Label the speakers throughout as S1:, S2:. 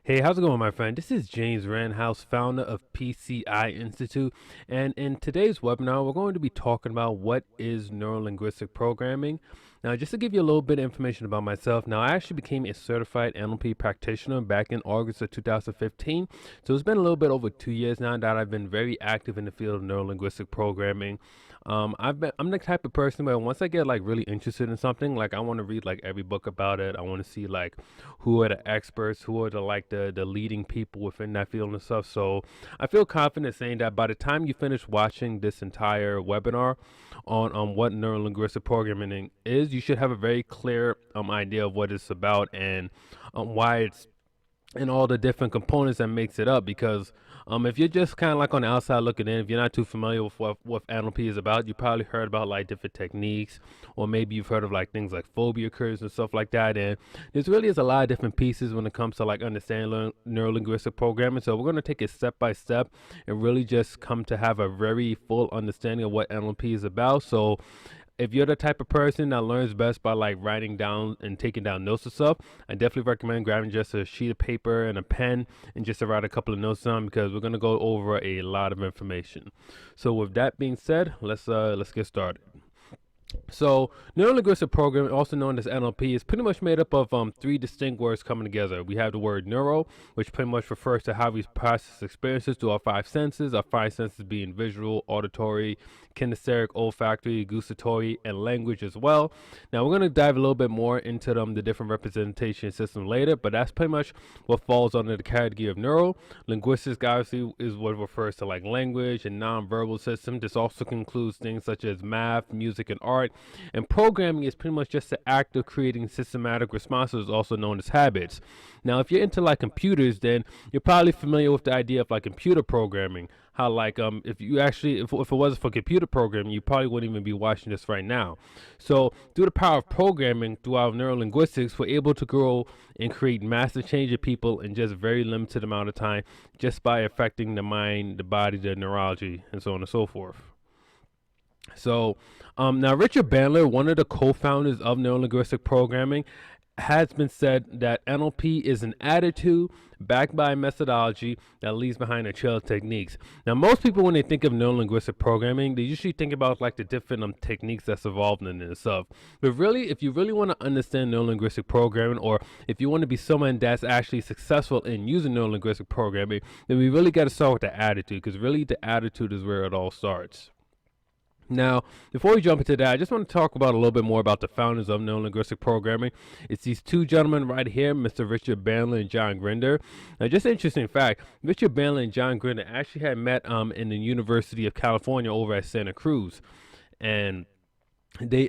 S1: Hey, how's it going, my friend? This is James Randhouse, founder of PCI Institute, and in today's webinar, we're going to be talking about what is neurolinguistic programming. Now, just to give you a little bit of information about myself, now I actually became a certified NLP practitioner back in August of 2015, so it's been a little bit over 2 years now that I've been very active in the field of neurolinguistic programming. I'm the type of person where once I get like really interested in something, like I want to read like every book about it. I want to see like who are the experts, who are the leading people within that field and stuff. So I feel confident saying that by the time you finish watching this entire webinar on what neurolinguistic programming is, you should have a very clear idea of what it's about and why it's and all the different components that makes it up. Because if you're just kind of like on the outside looking in, if you're not too familiar with what NLP is about, you probably heard about like different techniques, or maybe you've heard of like things like phobia curves and stuff like that. And there's really is a lot of different pieces when it comes to like understanding neurolinguistic programming. So we're going to take it step by step and really just come to have a very full understanding of what NLP is about. So if you're the type of person that learns best by like writing down and taking down notes and stuff, I definitely recommend grabbing just a sheet of paper and a pen and just to write a couple of notes down, because we're gonna go over a lot of information. So with that being said, let's get started. So neurolinguistic programming, also known as NLP, is pretty much made up of three distinct words coming together. We have the word neuro, which pretty much refers to how we process experiences through our five senses being visual, auditory, kinesthetic, olfactory, gustatory, and language as well. Now we're going to dive a little bit more into the different representation systems later, but that's pretty much what falls under the category of neuro. Linguistics obviously is what refers to like language and non-verbal systems. This also includes things such as math, music, and art. And programming is pretty much just the act of creating systematic responses, also known as habits. Now, if you're into like computers, then you're probably familiar with the idea of like computer programming. How like if it wasn't for computer programming, you probably wouldn't even be watching this right now. So through the power of programming, through our neurolinguistics, we're able to grow and create massive change in people in just very limited amount of time, just by affecting the mind, the body, the neurology, and so on and so forth. So now Richard Bandler, one of the co-founders of neurolinguistic programming, has been said that NLP is an attitude backed by a methodology that leaves behind a trail of techniques. Now, most people, when they think of neurolinguistic programming, they usually think about like the different techniques that's evolved in itself. But really, if you really want to understand neurolinguistic programming, or if you want to be someone that's actually successful in using neurolinguistic programming, then we really got to start with the attitude, because really the attitude is where it all starts. Now, before we jump into that, I just want to talk about a little bit more about the founders of neurolinguistic programming. It's these two gentlemen right here, Mr. Richard Bandler and John Grinder. Now, just an interesting fact, Richard Bandler and John Grinder actually had met in the University of California over at Santa Cruz. And they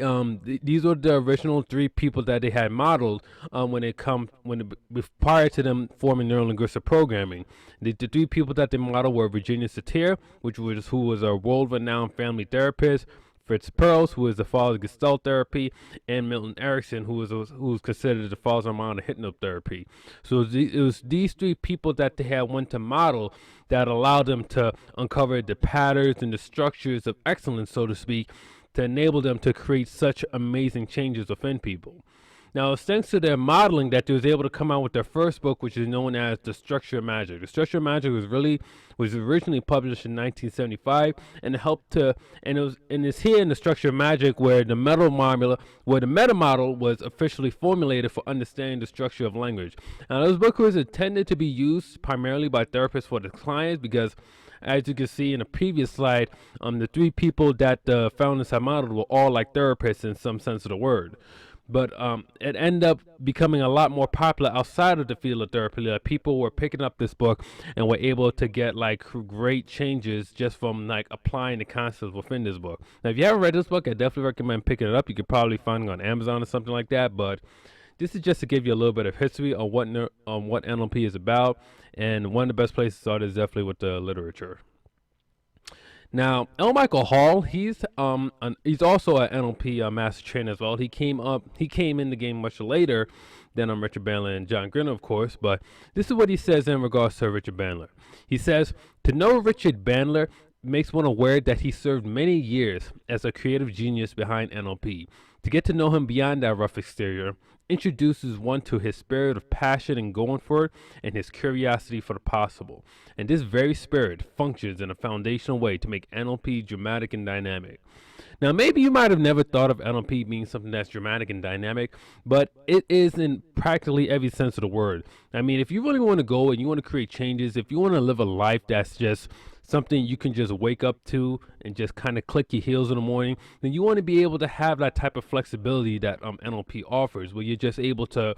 S1: these were the original three people that they had modeled prior to them forming neurolinguistic programming. The three people that they modeled were Virginia Satir, who was a world-renowned family therapist; Fritz Perls, who is the father of Gestalt therapy; and Milton Erickson, who was considered the father of modern hypnotherapy. So it was these three people that they had went to model that allowed them to uncover the patterns and the structures of excellence, so to speak, to enable them to create such amazing changes within people. Now, it's thanks to their modeling that they was able to come out with their first book, which is known as The Structure of Magic. The Structure of Magic was originally published in 1975, and it's here in The Structure of Magic where the meta model was officially formulated for understanding the structure of language. Now, this book was intended to be used primarily by therapists for the clients, because as you can see in the previous slide, the three people that the founders have modeled were all like therapists in some sense of the word. But it ended up becoming a lot more popular outside of the field of therapy. Like, people were picking up this book and were able to get like great changes just from like applying the concepts within this book. Now, if you haven't read this book, I definitely recommend picking it up. You could probably find it on Amazon or something like that. But this is just to give you a little bit of history on what NLP is about, and one of the best places to start is definitely with the literature. Now, L. Michael Hall, he's also an NLP master trainer as well. He came in the game much later than Richard Bandler and John Grinder, of course, but this is what he says in regards to Richard Bandler. He says, "To know Richard Bandler makes one aware that he served many years as a creative genius behind NLP. To get to know him beyond that rough exterior introduces one to his spirit of passion and going for it and his curiosity for the possible. And this very spirit functions in a foundational way to make NLP dramatic and dynamic. Now, maybe you might have never thought of NLP being something that's dramatic and dynamic, but it is in practically every sense of the word. I mean, if you really want to go and you want to create changes, if you want to live a life that's just something you can just wake up to and just kind of click your heels in the morning, then you want to be able to have that type of flexibility that NLP offers, where you're just able to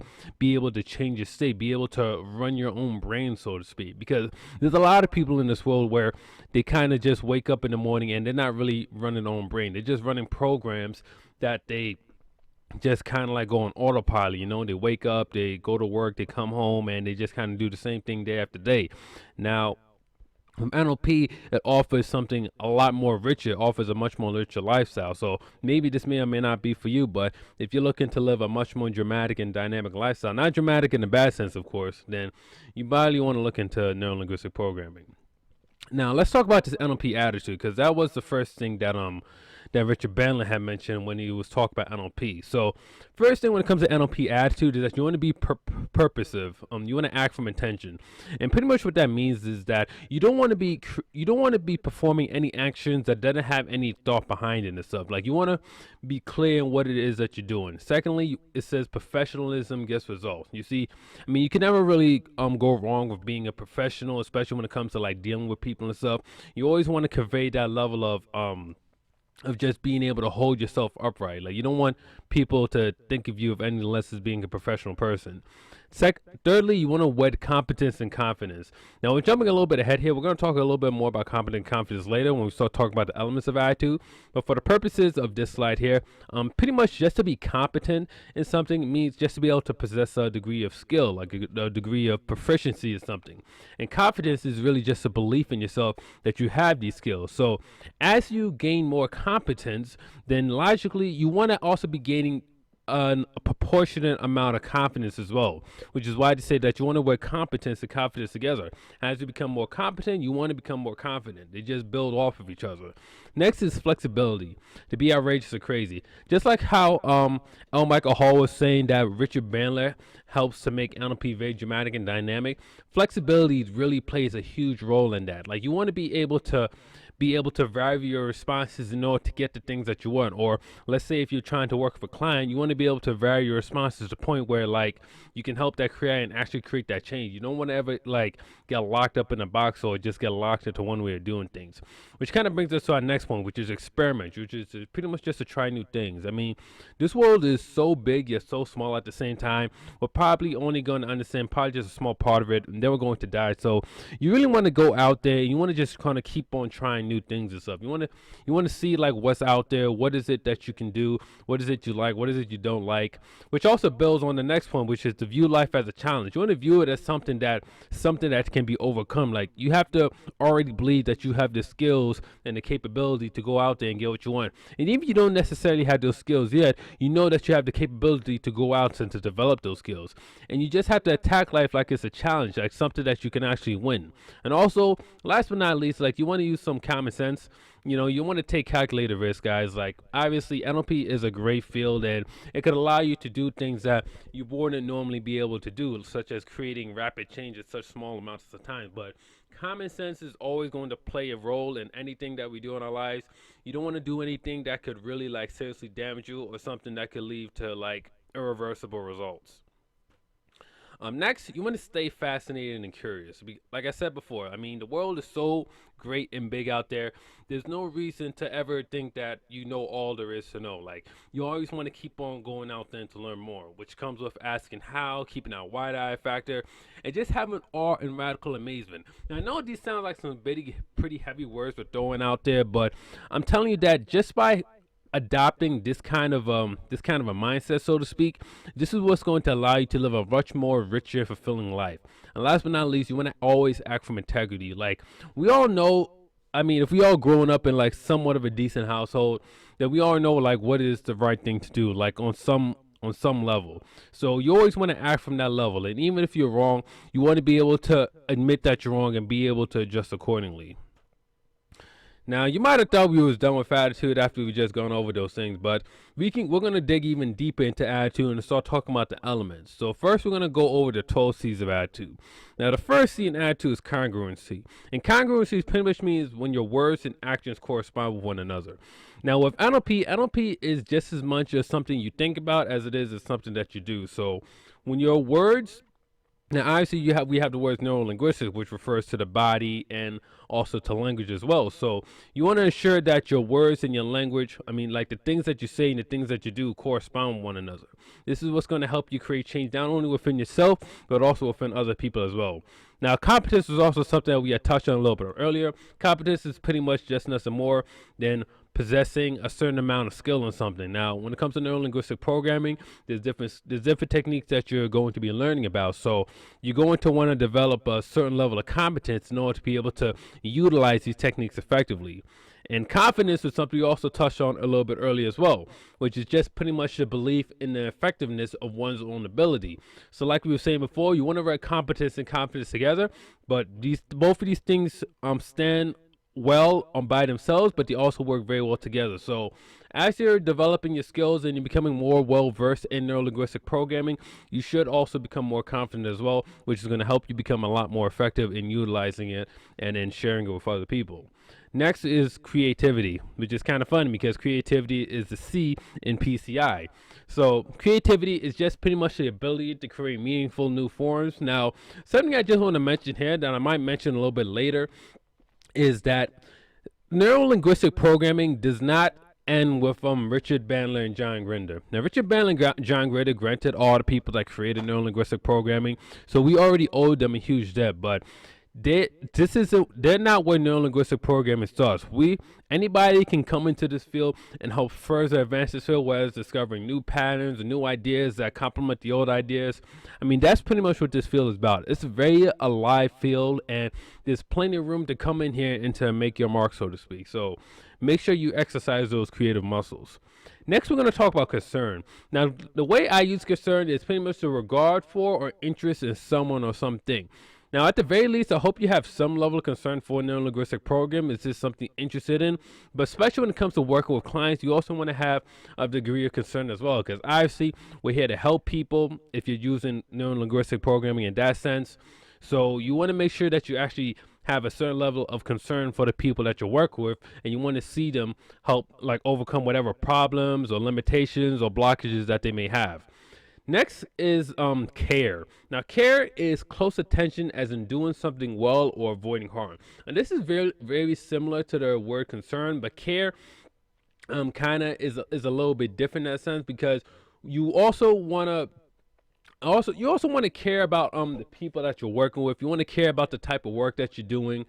S1: change your state, be able to run your own brain, so to speak. Because there's a lot of people in this world where they kind of just wake up in the morning and they're not really running their own brain. They're just running programs that they just kind of like go on autopilot. They wake up, they go to work, they come home, and they just kind of do the same thing day after day. Now, NLP, it offers something a lot more richer. It offers a much more richer lifestyle. So maybe this may or may not be for you, but if you're looking to live a much more dramatic and dynamic lifestyle, not dramatic in the bad sense, of course, then you probably want to look into neurolinguistic programming. Now, let's talk about this NLP attitude, because that was the first thing that Richard Bandler had mentioned when he was talking about NLP. So, first thing when it comes to NLP attitude is that you want to be purposive. You want to act from intention, and pretty much what that means is that you don't want to be performing any actions that doesn't have any thought behind it and stuff. Like, you want to be clear in what it is that you're doing. Secondly, it says professionalism gets results. You see, I mean, you can never really go wrong with being a professional, especially when it comes to like dealing with people and stuff. You always want to convey that level of just being able to hold yourself upright. Like, you don't want people to think of you of any less as being a professional person. Thirdly, you want to wed competence and confidence. Now, we're jumping a little bit ahead here. We're going to talk a little bit more about competence and confidence later when we start talking about the elements of attitude. But for the purposes of this slide here, pretty much just to be competent in something means just to be able to possess a degree of skill, like a degree of proficiency in something. And confidence is really just a belief in yourself that you have these skills. So as you gain more competence, then logically you want to also be gaining a proportionate amount of confidence as well, which is why they say that you want to work competence and confidence together. As you become more competent, you want to become more confident. They just build off of each other. Next is flexibility, to be outrageous or crazy. Just like how L. Michael Hall was saying that Richard Bandler helps to make NLP very dramatic and dynamic, flexibility really plays a huge role in that. Like, you want to be able to vary your responses in order to get the things that you want. Or let's say if you're trying to work with a client, you want to be able to vary your responses to the point where like you can help that client actually create that change. You don't want to ever like get locked up in a box or just get locked into one way of doing things. Which kind of brings us to our next point, which is experiment, which is pretty much just to try new things. I mean, this world is so big yet so small at the same time. We're probably only going to understand probably just a small part of it, and then we're going to die. So you really want to go out there and you want to just kind of keep on trying new things and stuff. You want to see like what's out there. What is it that you can do? What is it you like? What is it you don't like? Which also builds on the next point, which is to view life as a challenge. You want to view it as something that can be overcome. Like, you have to already believe that you have the skills and the capability to go out there and get what you want. And even if you don't necessarily have those skills yet, you know that you have the capability to go out and to develop those skills. And you just have to attack life like it's a challenge, like something that you can actually win. And also, last but not least, like, you want to use some common sense. You want to take calculated risk, guys. Like, obviously NLP is a great field and it could allow you to do things that you wouldn't normally be able to do, such as creating rapid change at such small amounts of time. But common sense is always going to play a role in anything that we do in our lives. You don't want to do anything that could really like seriously damage you, or something that could lead to like irreversible results. Next, you want to stay fascinated and curious. Like I said before, I mean, the world is so great and big out there. There's no reason to ever think that you know all there is to know. Like, you always want to keep on going out there to learn more, which comes with asking how, keeping that wide-eye factor, and just having awe and radical amazement. Now, I know these sound like some pretty heavy words we're throwing out there, but I'm telling you that just by adopting this kind of a mindset, so to speak, this is what's going to allow you to live a much more richer, fulfilling life. And last but not least, you want to always act from integrity. Like, we all know, I mean, if we all growing up in like somewhat of a decent household, then we all know like what is the right thing to do, like on some level. So you always want to act from that level, and even if you're wrong, you want to be able to admit that you're wrong and be able to adjust accordingly. Now, you might have thought we was done with attitude after we just gone over those things, but we're gonna dig even deeper into attitude and start talking about the elements. So first, we're gonna go over the 12 C's of attitude. Now, the first C in attitude is congruency, and congruency pretty much means when your words and actions correspond with one another. Now, with NLP is just as much as something you think about as it is as something that you do. So when your words now, obviously, we have the words neurolinguistic, which refers to the body and also to language as well. So you want to ensure that your words and your language, like the things that you say and the things that you do, correspond with one another. This is what's going to help you create change not only within yourself, but also within other people as well. Now, competence is also something that we had touched on a little bit earlier. Competence is pretty much just nothing more than possessing a certain amount of skill in something. Now, when it comes to neurolinguistic programming, there's different techniques that you're going to be learning about. So you're going to want to develop a certain level of competence in order to be able to utilize these techniques effectively. And confidence is something we also touched on a little bit earlier as well, which is just pretty much the belief in the effectiveness of one's own ability. So like we were saying before, you want to write competence and confidence together, but both of these things stand well by themselves, but they also work very well together. So as you're developing your skills and you're becoming more well versed in neurolinguistic programming, you should also become more confident as well, which is going to help you become a lot more effective in utilizing it and in sharing it with other people. Next is creativity, which is kind of fun because creativity is the C in PCI. So creativity is just pretty much the ability to create meaningful new forms. Now, something I just want to mention here that I might mention a little bit later is that neurolinguistic programming does not end with Richard Bandler and John Grinder. Now, Richard Bandler and John Grinder granted all the people that created neurolinguistic programming, so we already owed them a huge debt, but they're not where neurolinguistic programming starts. Anybody can come into this field and help further advance this field, whether it's discovering new patterns and new ideas that complement the old ideas. That's pretty much what this field is about. It's a very alive field, and there's plenty of room to come in here and to make your mark, so to speak. So make sure you exercise those creative muscles. Next, we're going to talk about concern. Now, the way I use concern is pretty much the regard for or interest in someone or something. Now, at the very least, I hope you have some level of concern for a neurolinguistic program. Is this something you're interested in? But especially when it comes to working with clients, you also want to have a degree of concern as well, because obviously we're here to help people if you're using neurolinguistic programming in that sense. So you want to make sure that you actually have a certain level of concern for the people that you work with, and you want to see them help overcome whatever problems or limitations or blockages that they may have. Next is care. Now, care is close attention, as in doing something well or avoiding harm. And this is very, very similar to the word concern, but care kind of is a little bit different in that sense, because you also want to care about the people that you're working with. You want to care about the type of work that you're doing,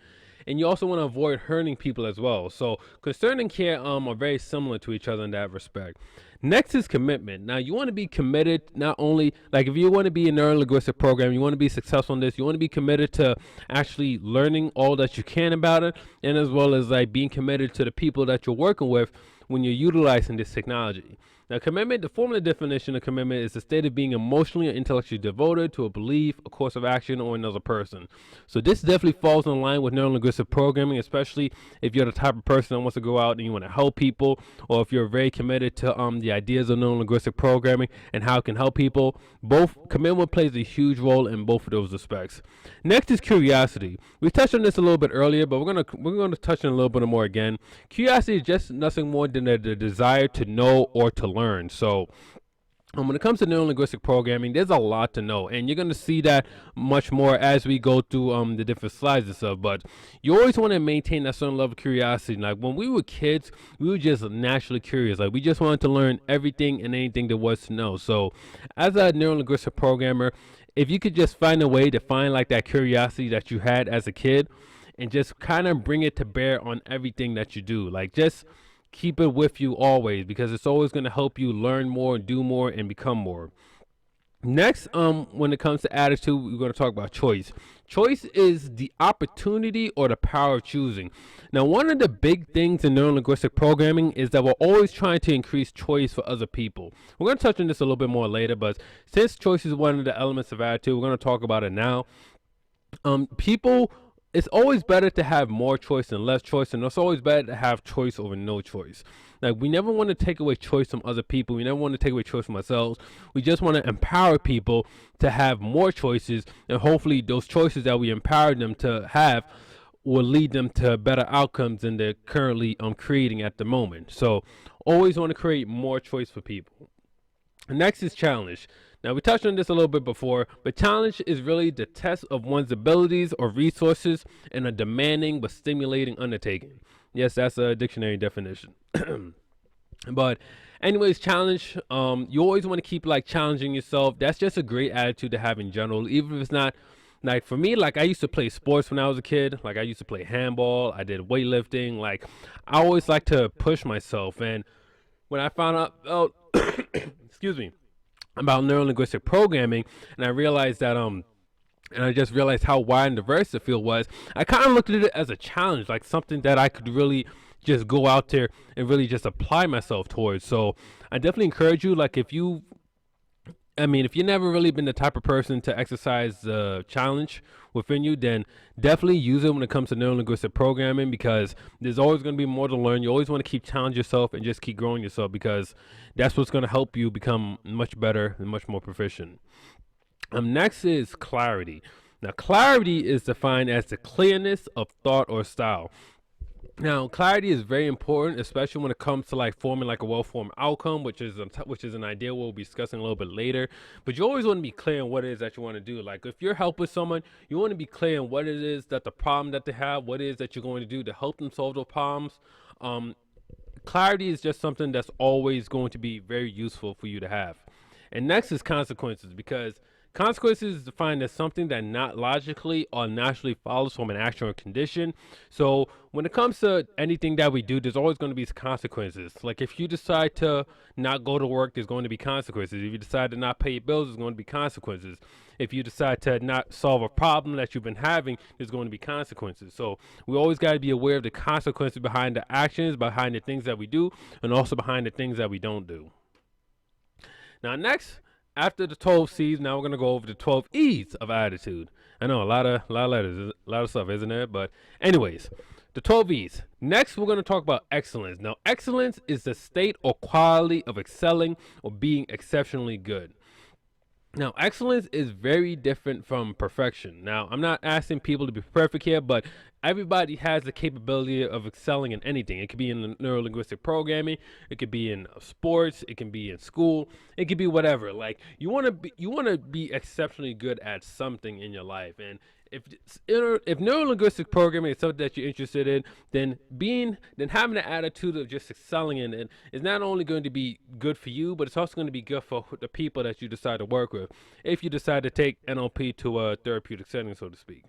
S1: and you also want to avoid hurting people as well. So concern and care are very similar to each other in that respect. Next is commitment. Now, you want to be committed, not only if you want to be a neurolinguistic program, you want to be successful in this, you want to be committed to actually learning all that you can about it, and as well as being committed to the people that you're working with when you're utilizing this technology. Now, commitment, the formal definition of commitment is the state of being emotionally or intellectually devoted to a belief, a course of action, or another person. So this definitely falls in line with neurolinguistic programming, especially if you're the type of person that wants to go out and you want to help people, or if you're very committed to the ideas of neurolinguistic programming and how it can help people. Both commitment plays a huge role in both of those aspects. Next is curiosity. We touched on this a little bit earlier, but we're gonna touch on a little bit more again. Curiosity is just nothing more than the desire to know or to learn. So when it comes to neurolinguistic programming, there's a lot to know, and you're going to see that much more as we go through the different slides and stuff. But you always want to maintain that certain level of curiosity. Like when we were kids, we were just naturally curious. We just wanted to learn everything and anything there was to know. So as a neurolinguistic programmer, if you could just find a way to find that curiosity that you had as a kid and just kind of bring it to bear on everything that you do, just keep it with you always, because it's always going to help you learn more, do more, and become more. Next, when it comes to attitude, we're going to talk about choice. Choice is the opportunity or the power of choosing. Now, one of the big things in neurolinguistic programming is that we're always trying to increase choice for other people. We're going to touch on this a little bit more later, but since choice is one of the elements of attitude, we're going to talk about it now. People it's always better to have more choice than less choice, and it's always better to have choice over no choice. Like, we never want to take away choice from other people. We never want to take away choice from ourselves. We just want to empower people to have more choices, and hopefully those choices that we empower them to have will lead them to better outcomes than they're currently creating at the moment. So always want to create more choice for people. Next is challenge. Now, we touched on this a little bit before, but challenge is really the test of one's abilities or resources in a demanding but stimulating undertaking. Yes, that's a dictionary definition. But anyways, challenge, you always want to keep like challenging yourself. That's just a great attitude to have in general, even if it's not like, for me, like, I used to play sports when I was a kid. Like, I used to play handball, I did weightlifting. Like, I always like to push myself. And when I found out excuse me, about neurolinguistic programming, and I realized that and I just realized how wide and diverse the field was, I kind of looked at it as a challenge, like something that I could really just go out there and really just apply myself towards. So I definitely encourage you, like, if you if you've never really been the type of person to exercise the challenge within you, then definitely use it when it comes to neurolinguistic programming, because there's always going to be more to learn. You always want to keep challenging yourself and just keep growing yourself, because that's what's going to help you become much better and much more proficient. Next is clarity. Now, clarity is defined as the clearness of thought or style. Now, clarity is very important, especially when it comes to like forming like a well-formed outcome, which is an idea we'll be discussing a little bit later. But you always want to be clear on what it is that you want to do. Like, if you're helping someone, you want to be clear on what it is that the problem that they have, what it is that you're going to do to help them solve those problems. Clarity is just something that's always going to be very useful for you to have. And next is consequences, because consequences is defined as something that not logically or naturally follows from an action or condition. So when it comes to anything that we do, there's always going to be consequences. Like, if you decide to not go to work, there's going to be consequences. If you decide to not pay your bills, there's going to be consequences. If you decide to not solve a problem that you've been having, there's going to be consequences. So we always got to be aware of the consequences behind the actions, behind the things that we do, and also behind the things that we don't do. Now, next, after the 12 C's, now we're going to go over the 12 E's of attitude. I know, a lot of letters, a lot of stuff, isn't it? But anyways, the 12 E's. Next, we're going to talk about excellence. Now, excellence is the state or quality of excelling or being exceptionally good. Now, excellence is very different from perfection. Now, I'm not asking people to be perfect here, but everybody has the capability of excelling in anything. It could be in neurolinguistic programming, it could be in sports, it can be in school, it could be whatever. Like, you want to be exceptionally good at something in your life. And if neurolinguistic programming is something that you're interested in, then having the attitude of just excelling in it is not only going to be good for you, but it's also going to be good for the people that you decide to work with, if you decide to take NLP to a therapeutic setting, so to speak.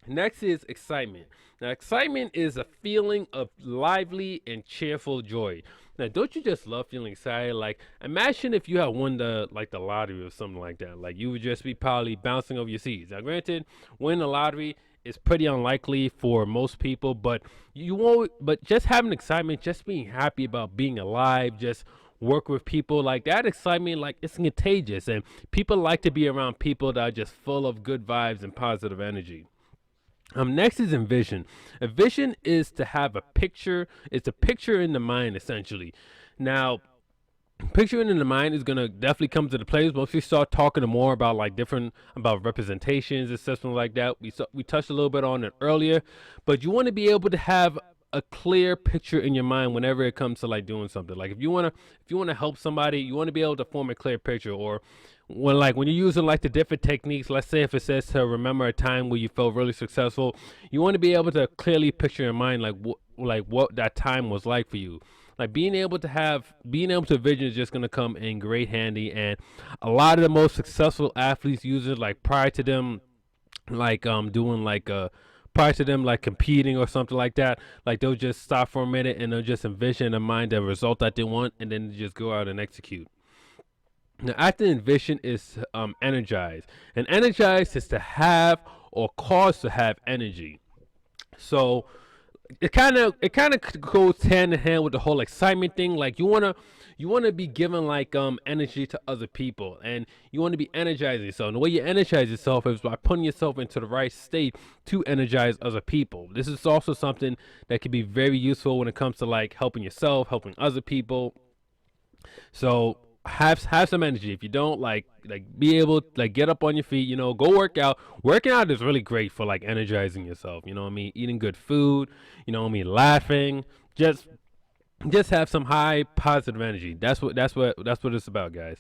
S1: Next is excitement. Now, excitement is a feeling of lively and cheerful joy. Now, don't you just love feeling excited? Like, imagine if you had won the lottery or something like that. Like, you would just be probably bouncing over your seats. Now, granted, winning the lottery is pretty unlikely for most people, but just having excitement, just being happy about being alive, just work with people, like that excitement, like, it's contagious, and people like to be around people that are just full of good vibes and positive energy. Next is envision. A vision is to have a picture. It's a picture in the mind, essentially. Now, picturing in the mind is gonna definitely come to the place once we start talking more about about representations and stuff like that. We touched a little bit on it earlier, but you want to be able to have a clear picture in your mind whenever it comes to like doing something. Like, if you wanna help somebody, you want to be able to form a clear picture. Or when you're using like the different techniques, let's say if it says to remember a time where you felt really successful, you want to be able to clearly picture in mind what that time was like for you. Like, being able to vision is just going to come in great handy. And a lot of the most successful athletes use it, like prior to them competing or something like that. Like, they'll just stop for a minute and they'll just envision in their mind the result that they want, and then just go out and execute. Now, after envision is energize. And energize is to have or cause to have energy. So it kind of goes hand in hand with the whole excitement thing. Like, you you want to be giving like energy to other people, and you want to be energizing yourself. And the way you energize yourself is by putting yourself into the right state to energize other people. This is also something that can be very useful when it comes to like helping yourself, helping other people. So have some energy. If you don't like be able to like get up on your feet, go work out. Working out is really great for like energizing yourself. You know what I mean? Eating good food, laughing, just have some high positive energy. That's what it's about, guys.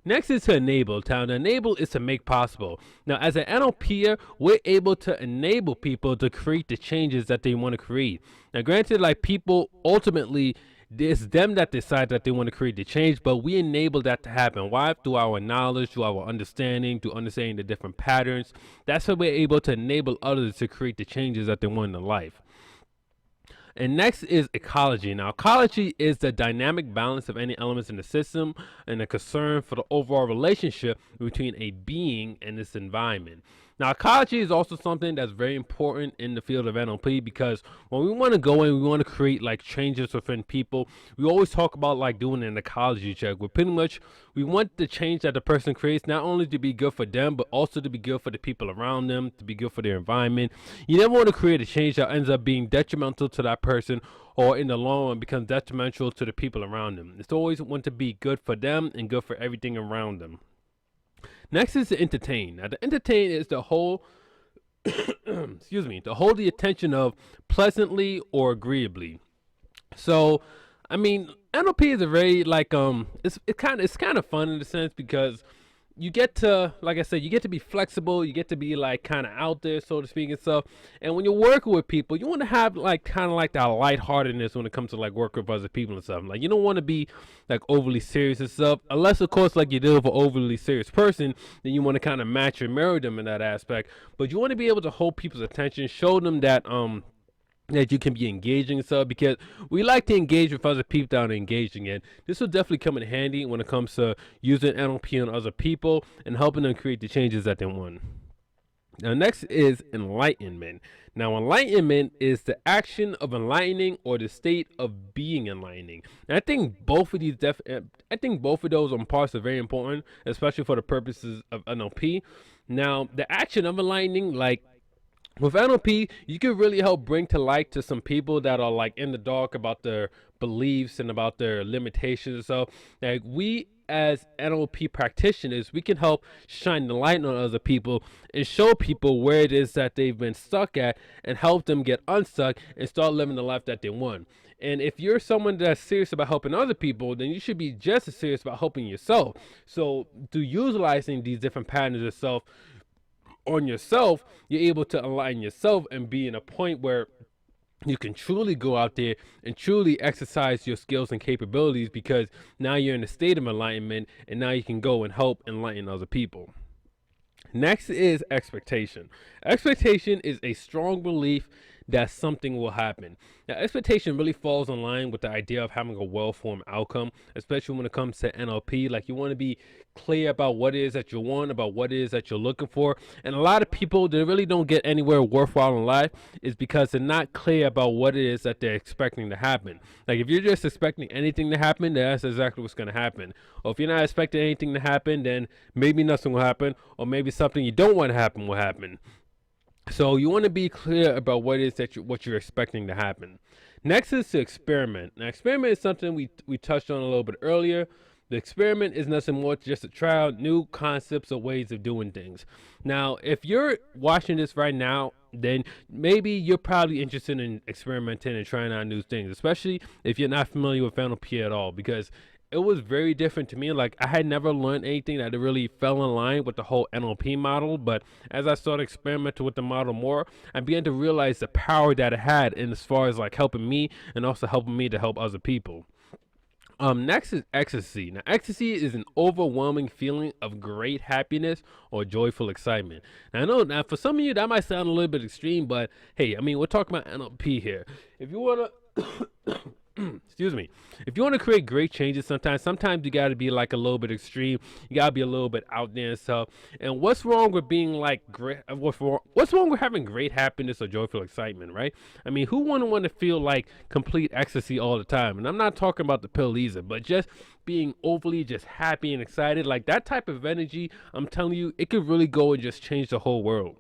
S1: Next is to enable. To enable is to make possible. Now, as an NLPer, we're able to enable people to create the changes that they want to create. Now, granted, like people ultimately, it's them that decide that they want to create the change, but we enable that to happen. Why? Through our knowledge, through our understanding, through understanding the different patterns. That's how we're able to enable others to create the changes that they want in their life. And next is ecology. Now, ecology is the dynamic balance of any elements in the system and a concern for the overall relationship between a being and its environment. Now, ecology is also something that's very important in the field of NLP, because when we want to go in, we want to create like changes within people. We always talk about like doing an ecology check, where pretty much we want the change that the person creates not only to be good for them, but also to be good for the people around them, to be good for their environment. You never want to create a change that ends up being detrimental to that person, or in the long run becomes detrimental to the people around them. It's always want to be good for them and good for everything around them. Next is to entertain. Now, to entertain is to hold, to hold the attention of pleasantly or agreeably. So, I mean, NLP is a very like it's kind of fun in the sense, because you get to, like I said, you get to be flexible, you get to be like kind of out there, so to speak, and stuff. And when you're working with people, you want to have like kind of like that lightheartedness when it comes to like working with other people and stuff. Like, you don't want to be like overly serious and stuff, unless of course like you deal with an overly serious person, then you want to kind of match or mirror them in that aspect. But you want to be able to hold people's attention, show them that you can be engaging and stuff, because we like to engage with other people that are engaging in. This will definitely come in handy when it comes to using NLP on other people and helping them create the changes that they want. Now, next is enlightenment. Now, enlightenment is the action of enlightening or the state of being enlightening. And I think both of those parts are very important, especially for the purposes of NLP. Now, the action of enlightening, like with NLP, you can really help bring to light to some people that are like in the dark about their beliefs and about their limitations. So, like, we as NLP practitioners, we can help shine the light on other people and show people where it is that they've been stuck at, and help them get unstuck and start living the life that they want. And if you're someone that's serious about helping other people, then you should be just as serious about helping yourself. So, through utilizing these different patterns of on yourself, you're able to align yourself and be in a point where you can truly go out there and truly exercise your skills and capabilities, because now you're in a state of enlightenment, and now you can go and help enlighten other people. Next is expectation. Expectation is a strong belief that something will happen. Now, expectation really falls in line with the idea of having a well-formed outcome, especially when it comes to NLP. Like, you want to be clear about what it is that you want, about what it is that you're looking for. And a lot of people, they really don't get anywhere worthwhile in life is because they're not clear about what it is that they're expecting to happen. Like, if you're just expecting anything to happen, then that's exactly what's going to happen. Or if you're not expecting anything to happen, then maybe nothing will happen, or maybe something you don't want to happen will happen. So you want to be clear about what it is that what you're expecting to happen. Next is to experiment. Now, experiment is something we touched on a little bit earlier. The experiment is nothing more than just to try out new concepts or ways of doing things. Now, if you're watching this right now, then maybe you're probably interested in experimenting and trying out new things, especially if you're not familiar with NLP at all, because it was very different to me. Like, I had never learned anything that really fell in line with the whole NLP model. But as I started experimenting with the model more, I began to realize the power that it had in as far as like helping me and also helping me to help other people. Next is ecstasy. Now, ecstasy is an overwhelming feeling of great happiness or joyful excitement. Now, I know now for some of you that might sound a little bit extreme, but hey, I mean, we're talking about NLP here. If you wanna excuse me, if you want to create great changes, sometimes you got to be like a little bit extreme. You got to be a little bit out there and stuff. And what's wrong with being like great? What's wrong with having great happiness or joyful excitement, right? I mean, who wouldn't want to feel like complete ecstasy all the time? And I'm not talking about the pill either, but just being overly just happy and excited, like that type of energy. I'm telling you, it could really go and just change the whole world.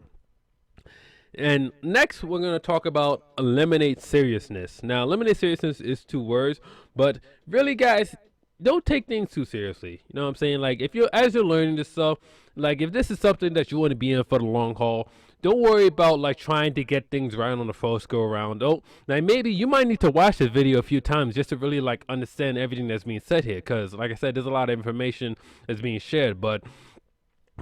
S1: And next, we're going to talk about eliminate seriousness. Now, eliminate seriousness is 2 words, but really, guys, don't take things too seriously. You know what I'm saying? Like, if as you're learning this stuff, like, if this is something that you want to be in for the long haul, don't worry about like trying to get things right on the first go around. Don't, like, maybe you might need to watch this video a few times just to really like understand everything that's being said here. Because, like I said, there's a lot of information that's being shared, but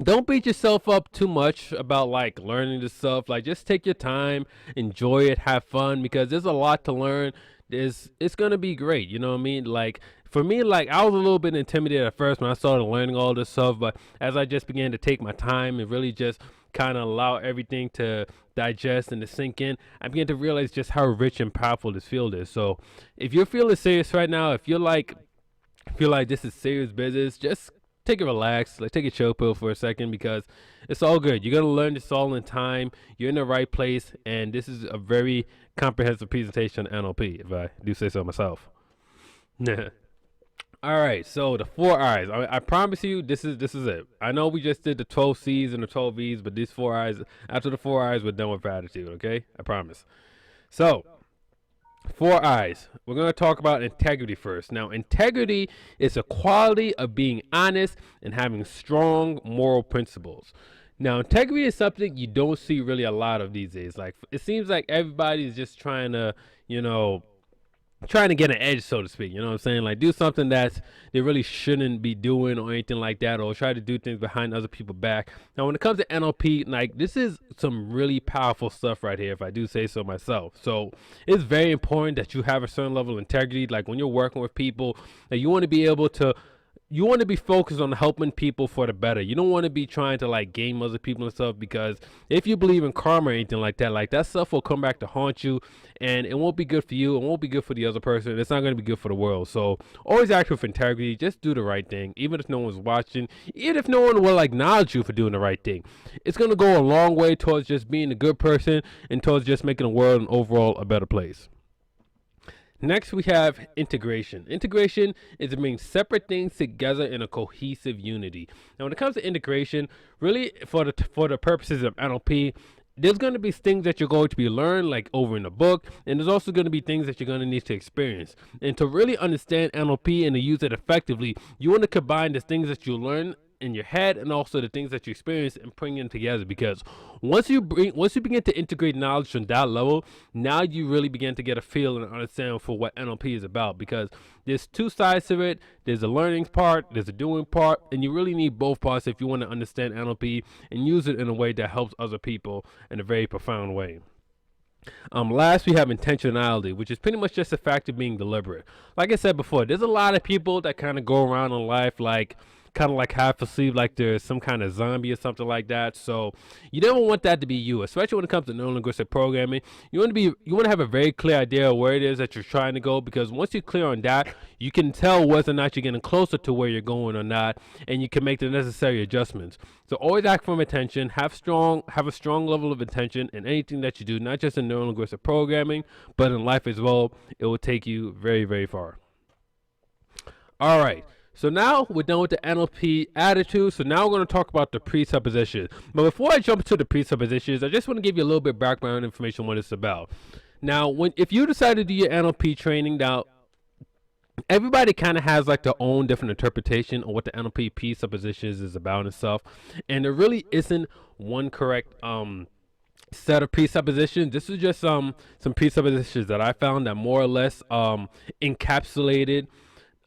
S1: don't beat yourself up too much about like learning this stuff. Like, just take your time, enjoy it, have fun, because there's a lot to learn. It's gonna be great, you know what I mean? Like, for me, like, I was a little bit intimidated at first when I started learning all this stuff, but as I just began to take my time and really just kind of allow everything to digest and to sink in, I began to realize just how rich and powerful this field is. So if you're feeling serious right now, if you're like feel like this is serious business, just take a relax, like take a chill pill for a second, because it's all good. You're gonna learn this all in time. You're in the right place, and this is a very comprehensive presentation on NLP, if I do say so myself. All right, so the 4 I's. I promise you, this is it. I know we just did the 12 C's and the 12 V's, but these 4 I's. After the 4 I's, we're done with attitude. Okay, I promise. So, 4 I's. We're going to talk about integrity first. Now, integrity is a quality of being honest and having strong moral principles. Now, integrity is something you don't see really a lot of these days. Like, it seems like everybody's just trying to, trying to get an edge, so to speak. You know what I'm saying? Like, do something that they really shouldn't be doing or anything like that, or try to do things behind other people's back. Now, when it comes to NLP, like, this is some really powerful stuff right here, if I do say so myself. So it's very important that you have a certain level of integrity. Like, when you're working with people, that you want to be able to focused on helping people for the better. You don't want to be trying to like game other people and stuff, because if you believe in karma or anything like that stuff will come back to haunt you, and it won't be good for you. It won't be good for the other person. It's not going to be good for the world. So always act with integrity. Just do the right thing, even if no one's watching, even if no one will acknowledge you for doing the right thing. It's going to go a long way towards just being a good person and towards just making the world and overall a better place. Next, we have integration. Integration is bringing separate things together in a cohesive unity. Now, when it comes to integration, really for the purposes of NLP, there's going to be things that you're going to be learned like over in the book, and there's also going to be things that you're going to need to experience. And to really understand NLP and to use it effectively, you want to combine the things that you learn in your head and also the things that you experience and bring them together, because once you begin to integrate knowledge from that level, now you really begin to get a feel and understand for what NLP is about, because there's 2 sides to it. There's a learning part, there's a doing part, and you really need both parts if you want to understand NLP and use it in a way that helps other people in a very profound way. Last, we have intentionality, which is pretty much just the fact of being deliberate. Like I said before, there's a lot of people that kind of go around in life like kind of like half asleep, like there's some kind of zombie or something like that. So you never want that to be you, especially when it comes to neurolinguistic programming. You want to have a very clear idea of where it is that you're trying to go, because once you're clear on that, you can tell whether or not you're getting closer to where you're going or not, and you can make the necessary adjustments. So always act from intention, have a strong level of intention in anything that you do, not just in neurolinguistic programming, but in life as well. It will take you very, very far. All right. So now we're done with the NLP attitude. So now we're going to talk about the presuppositions. But before I jump into the presuppositions, I just want to give you a little bit of background information on what it's about. Now, if you decide to do your NLP training, now everybody kind of has like their own different interpretation of what the NLP presuppositions is about and stuff. And there really isn't one correct set of presuppositions. This is just some presuppositions that I found that more or less encapsulated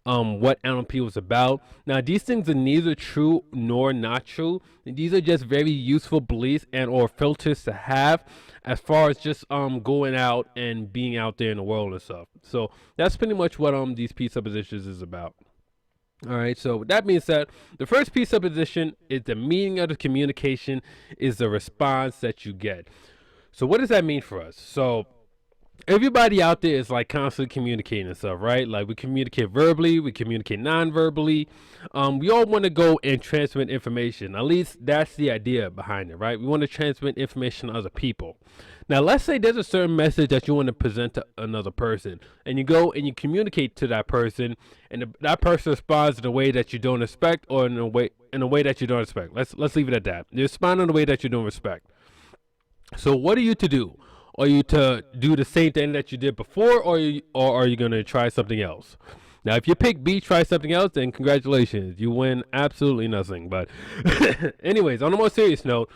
S1: what NLP was about. Now, these things are neither true nor not true. These are just very useful beliefs and or filters to have as far as just going out and being out there in the world and stuff. So that's pretty much what these presuppositions is about. All right, so with that being said, the first presupposition is the meaning of the communication is the response that you get. So what does that mean for us? So everybody out there is like constantly communicating and stuff, right? Like we communicate verbally, we communicate non-verbally. We all want to go and transmit information. At least that's the idea behind it, right? We want to transmit information to other people. Now, let's say there's a certain message that you want to present to another person, and you go and you communicate to that person, and that person responds in a way that you don't expect, or in a way that you don't expect. Let's leave it at that. You respond in a way that you don't expect. So, what are you to do? Are you to do the same thing that you did before, or are you going to try something else? Now, if you pick B, try something else, then congratulations, you win absolutely nothing. But, anyways, on a more serious note,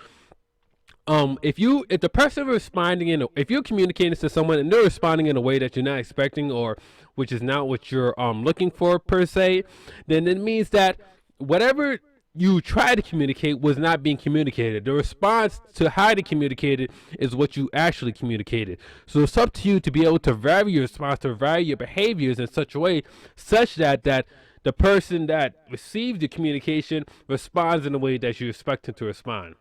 S1: if the person responding if you're communicating to someone and they're responding in a way that you're not expecting, or which is not what you're looking for per se, then it means that whatever you try to communicate was not being communicated. The response to how to communicate it is what you actually communicated. So it's up to you to be able to vary your response, to vary your behaviors in such a way such that the person that receives the communication responds in a way that you expect them to respond.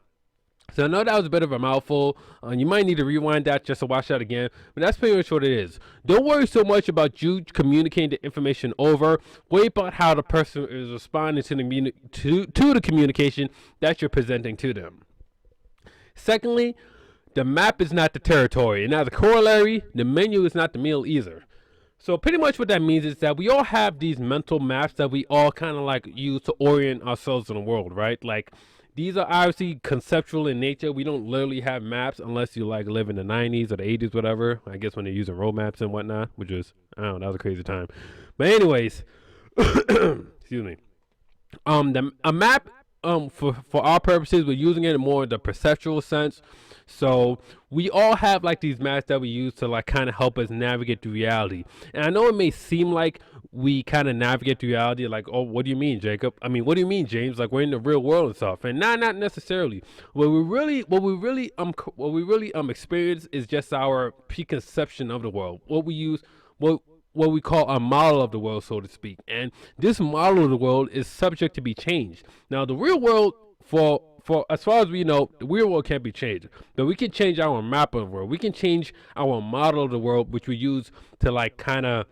S1: So I know that was a bit of a mouthful. You might need to rewind that just to watch that again. But that's pretty much what it is. Don't worry so much about you communicating the information over. Worry about how the person is responding to the communication that you're presenting to them. Secondly, the map is not the territory. And as a corollary, the menu is not the meal either. So pretty much what that means is that we all have these mental maps that we all kind of like use to orient ourselves in the world, right? Like, these are obviously conceptual in nature. We don't literally have maps unless you like live in the 90s or the 80s, whatever. I guess when they're using road maps and whatnot, which is, I don't know, that was a crazy time. But anyways, excuse me. A map, for our purposes, we're using it in more of the perceptual sense. So we all have like these maps that we use to like kind of help us navigate through reality. And I know it may seem like we kind of navigate through reality, like, oh, what do you mean, Jacob? I mean, what do you mean, James? Like, we're in the real world and stuff. And not necessarily. What we really experience is just our preconception of the world. What we call a model of the world, so to speak. And this model of the world is subject to be changed. Now, the real world, for as far as we know, the real world can't be changed. But we can change our map of the world. We can change our model of the world, which we use to like kind of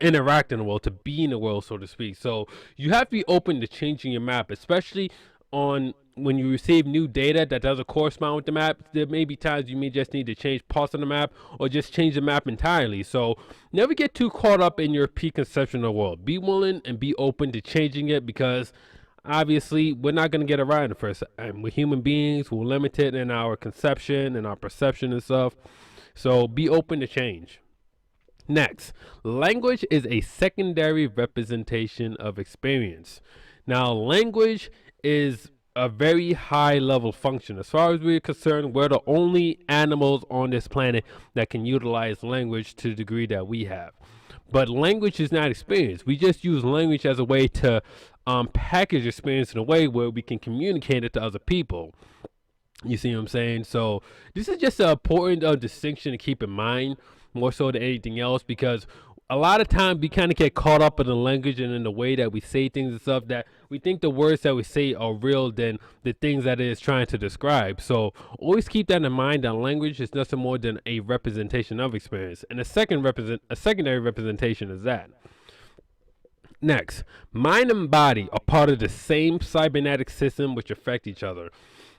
S1: interact in the world, to be in the world, so to speak. So you have to be open to changing your map, especially on when you receive new data that doesn't correspond with the map. There may be times you may just need to change parts of the map or just change the map entirely. So never get too caught up in your preconception of the world. Be willing and be open to changing it, because obviously we're not going to get it right in the first time. We're human beings. We're limited in our conception and our perception and stuff. So be open to change. Next, language is a secondary representation of experience. Now, language is a very high level function. As far as we're concerned, we're the only animals on this planet that can utilize language to the degree that we have. But language is not experience. We just use language as a way to package experience in a way where we can communicate it to other people. You see what I'm saying? So this is just an important distinction to keep in mind, more so than anything else, because a lot of times we kind of get caught up in the language and in the way that we say things and stuff, that we think the words that we say are real than the things that it is trying to describe. So always keep that in mind, that language is nothing more than a representation of experience. And a secondary representation is that. Next, mind and body are part of the same cybernetic system which affect each other.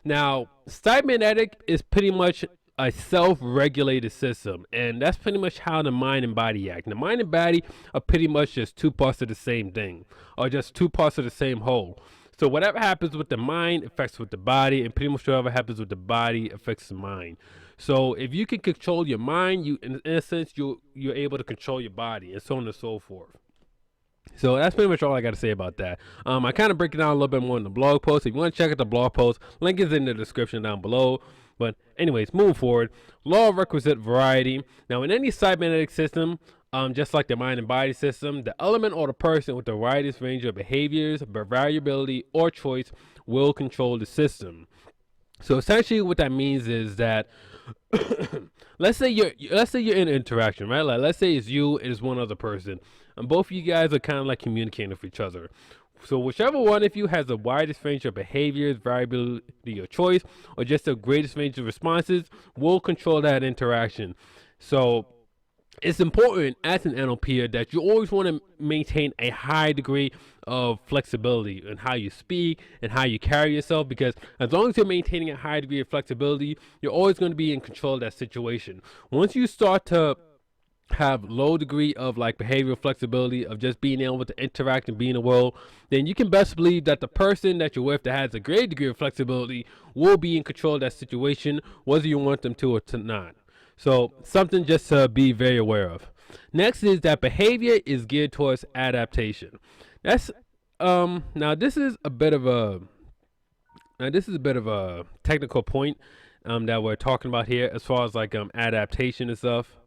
S1: Now, cybernetic is pretty much a self-regulated system, and that's pretty much how the mind and body act. The mind and body are pretty much just two parts of the same thing, or just two parts of the same whole. So whatever happens with the mind affects with the body, and pretty much whatever happens with the body affects the mind. So if you can control your mind, you, in a sense, you're able to control your body, and so on and so forth. So that's pretty much all I got to say about that. I kind of break it down a little bit more in the blog post. If you want to check out the blog post, link is in the description down below. But anyways, moving forward, law of requisite variety. Now, in any cybernetic system, just like the mind and body system, the element or the person with the widest range of behaviors, variability, or choice will control the system. So essentially what that means is that let's say you're in an interaction, right? Like, let's say it's you and it's one other person, and both of you guys are kind of like communicating with each other. So whichever one of you has the widest range of behaviors, variability, or choice, or just the greatest range of responses, will control that interaction. So it's important as an NLP that you always want to maintain a high degree of flexibility in how you speak and how you carry yourself, because as long as you're maintaining a high degree of flexibility, you're always going to be in control of that situation. Once you start to have low degree of like behavioral flexibility of just being able to interact and be in the world, then you can best believe that the person that you're with that has a great degree of flexibility will be in control of that situation, whether you want them to or to not. So something just to be very aware of. Next is that behavior is geared towards adaptation. That's now this is a bit of a technical point that we're talking about here as far as like adaptation and stuff.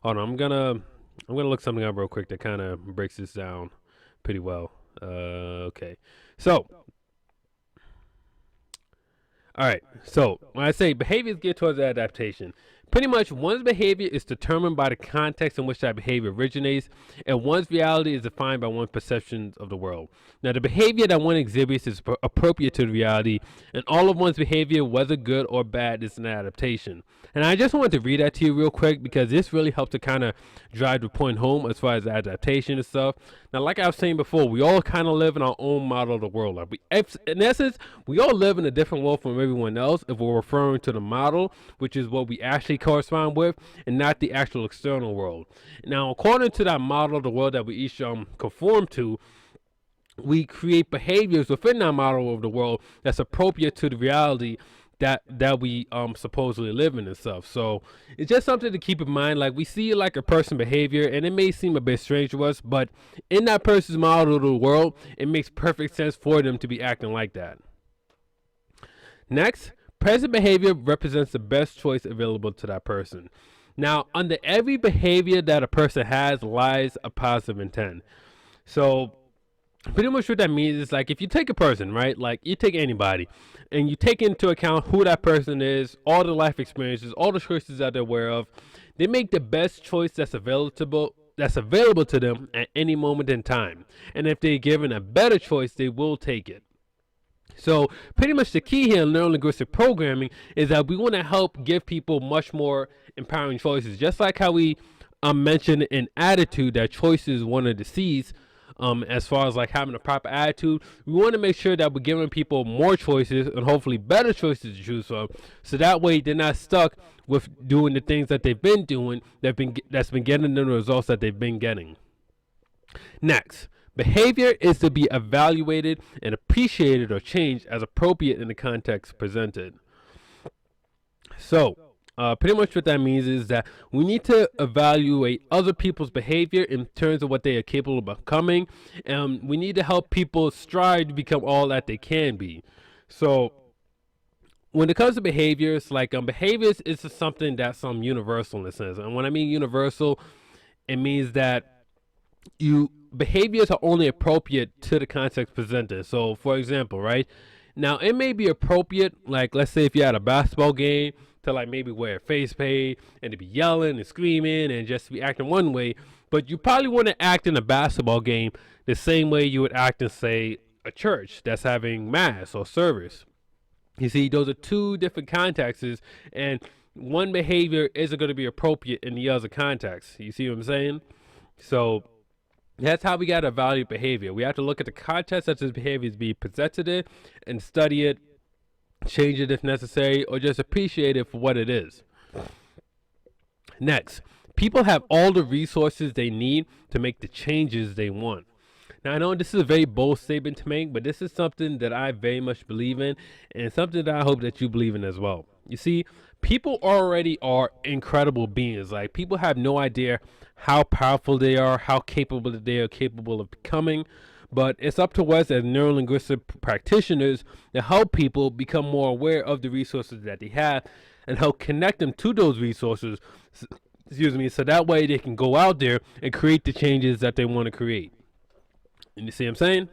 S1: Hold on, I'm gonna look something up real quick that kind of breaks this down pretty well. Okay, so all right, so when I say behavior is geared towards adaptation, pretty much one's behavior is determined by the context in which that behavior originates, and one's reality is defined by one's perceptions of the world. Now, the behavior that one exhibits is appropriate to the reality, and all of one's behavior, whether good or bad, is an adaptation. And I just wanted to read that to you real quick because this really helps to kind of drive the point home as far as adaptation and stuff. Now, like I was saying before, we all kind of live in our own model of the world. Like in essence, we all live in a different world from everyone else if we're referring to the model, which is what we actually correspond with, and not the actual external world. Now, according to that model of the world that we each conform to, we create behaviors within that model of the world that's appropriate to the reality that we supposedly live in and stuff. So it's just something to keep in mind. Like, we see like a person behavior and it may seem a bit strange to us, but in that person's model of the world, it makes perfect sense for them to be acting like that. Next, present behavior represents the best choice available to that person. Now, under every behavior that a person has lies a positive intent. So pretty much what that means is, like, if you take a person, right, like you take anybody and you take into account who that person is, all the life experiences, all the choices that they're aware of, they make the best choice that's available to them at any moment in time. And if they're given a better choice, they will take it. So pretty much the key here in neurolinguistic programming is that we want to help give people much more empowering choices. Just like how we mentioned in attitude that choice is one of the C's, as far as like having a proper attitude, we want to make sure that we're giving people more choices and hopefully better choices to choose from, so that way they're not stuck with doing the things that they've been doing that's been getting them the results that they've been getting. Next, behavior is to be evaluated and appreciated or changed as appropriate in the context presented. So pretty much what that means is that we need to evaluate other people's behavior in terms of what they are capable of becoming, and we need to help people strive to become all that they can be. So when it comes to behaviors, like behaviors is something that's universal in a sense. And when I mean universal, it means that behaviors are only appropriate to the context presented. So for example, right now, it may be appropriate, like let's say if you're at a basketball game, to like maybe wear a face paint and to be yelling and screaming and just be acting one way, but you probably want to act in a basketball game the same way you would act in, say, a church that's having mass or service. You see, those are two different contexts, and one behavior isn't going to be appropriate in the other context. You see what I'm saying? So that's how we got to evaluate behavior. We have to look at the context that this behavior is being presented in and study it, change it if necessary, or just appreciate it for what it is. Next, people have all the resources they need to make the changes they want. Now, I know this is a very bold statement to make, but this is something that I very much believe in, and something that I hope that you believe in as well. You see, people already are incredible beings. Like, people have no idea how powerful they are, how capable they are capable of becoming. But it's up to us as neurolinguistic practitioners to help people become more aware of the resources that they have and help connect them to those resources, so that way they can go out there and create the changes that they want to create. And you see what I'm saying?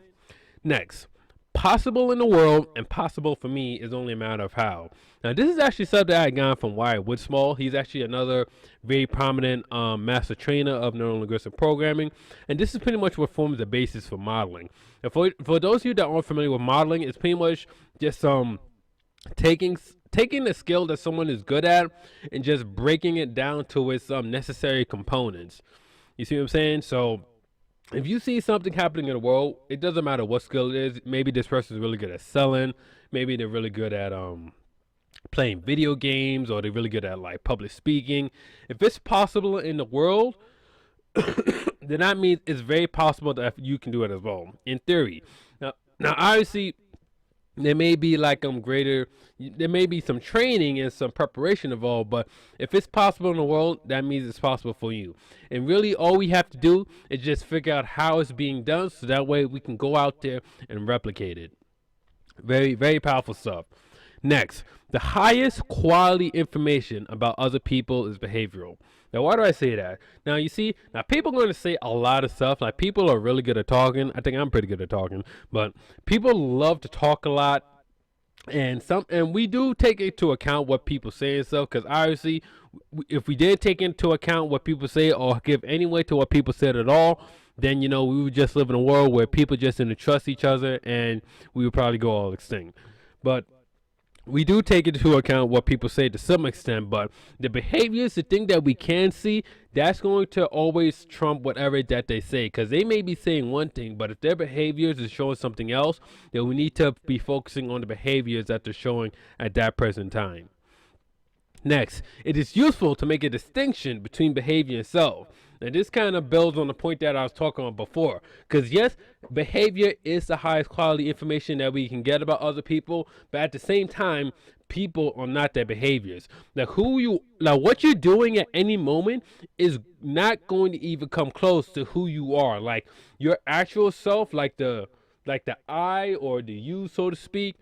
S1: Next, possible in the world and possible for me is only a matter of how. Now, this is actually something I got from Wyatt Woodsmall. He's actually another very prominent master trainer of neurolinguistic programming, and this is pretty much what forms the basis for modeling. And for those of you that aren't familiar with modeling, it's pretty much just taking a skill that someone is good at and just breaking it down to its necessary components. You see what I'm saying? So if you see something happening in the world, it doesn't matter what skill it is. Maybe this person is really good at selling. Maybe they're really good at playing video games, or they're really good at like public speaking. If it's possible in the world, then that means it's very possible that you can do it as well. In theory, now obviously there may be like there may be some training and some preparation involved, but if it's possible in the world, that means it's possible for you. And really all we have to do is just figure out how it's being done, so that way we can go out there and replicate it. Very, very powerful stuff. Next, the highest quality information about other people is behavioral. Now, why do I say that? Now, you see, now people are going to say a lot of stuff. Like, people are really good at talking. I think I'm pretty good at talking, but people love to talk a lot. And we do take into account what people say and stuff, because obviously, if we did take into account what people say or give any weight to what people said at all, then we would just live in a world where people just didn't trust each other, and we would probably go all extinct. But we do take into account what people say to some extent, but the behaviors, the thing that we can see, that's going to always trump whatever that they say, because they may be saying one thing, but if their behaviors is showing something else, then we need to be focusing on the behaviors that they're showing at that present time. Next, it is useful to make a distinction between behavior and self. And this kind of builds on the point that I was talking about before. Because yes, behavior is the highest quality information that we can get about other people, but at the same time, people are not their behaviors. What you're doing at any moment is not going to even come close to who you are. Like your actual self, like the I or the you, so to speak,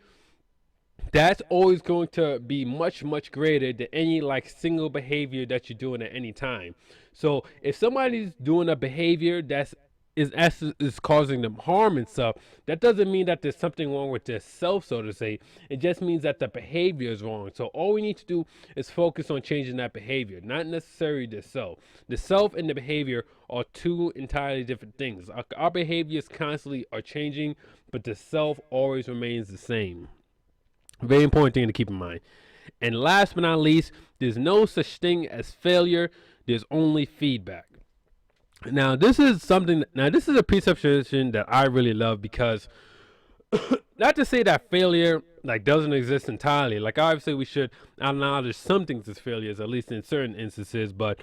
S1: that's always going to be much, much greater than any like single behavior that you're doing at any time. So if somebody's doing a behavior is causing them harm and stuff, that doesn't mean that there's something wrong with their self, so to say. It just means that the behavior is wrong. So all we need to do is focus on changing that behavior, not necessarily the self. The self and the behavior are two entirely different things. Our behaviors constantly are changing, but the self always remains the same. Very important thing to keep in mind. And last but not least, there's no such thing as failure. There's only feedback. Now, this is a presupposition that I really love, because not to say that failure like doesn't exist entirely. Like obviously we should acknowledge some things as failures, at least in certain instances, but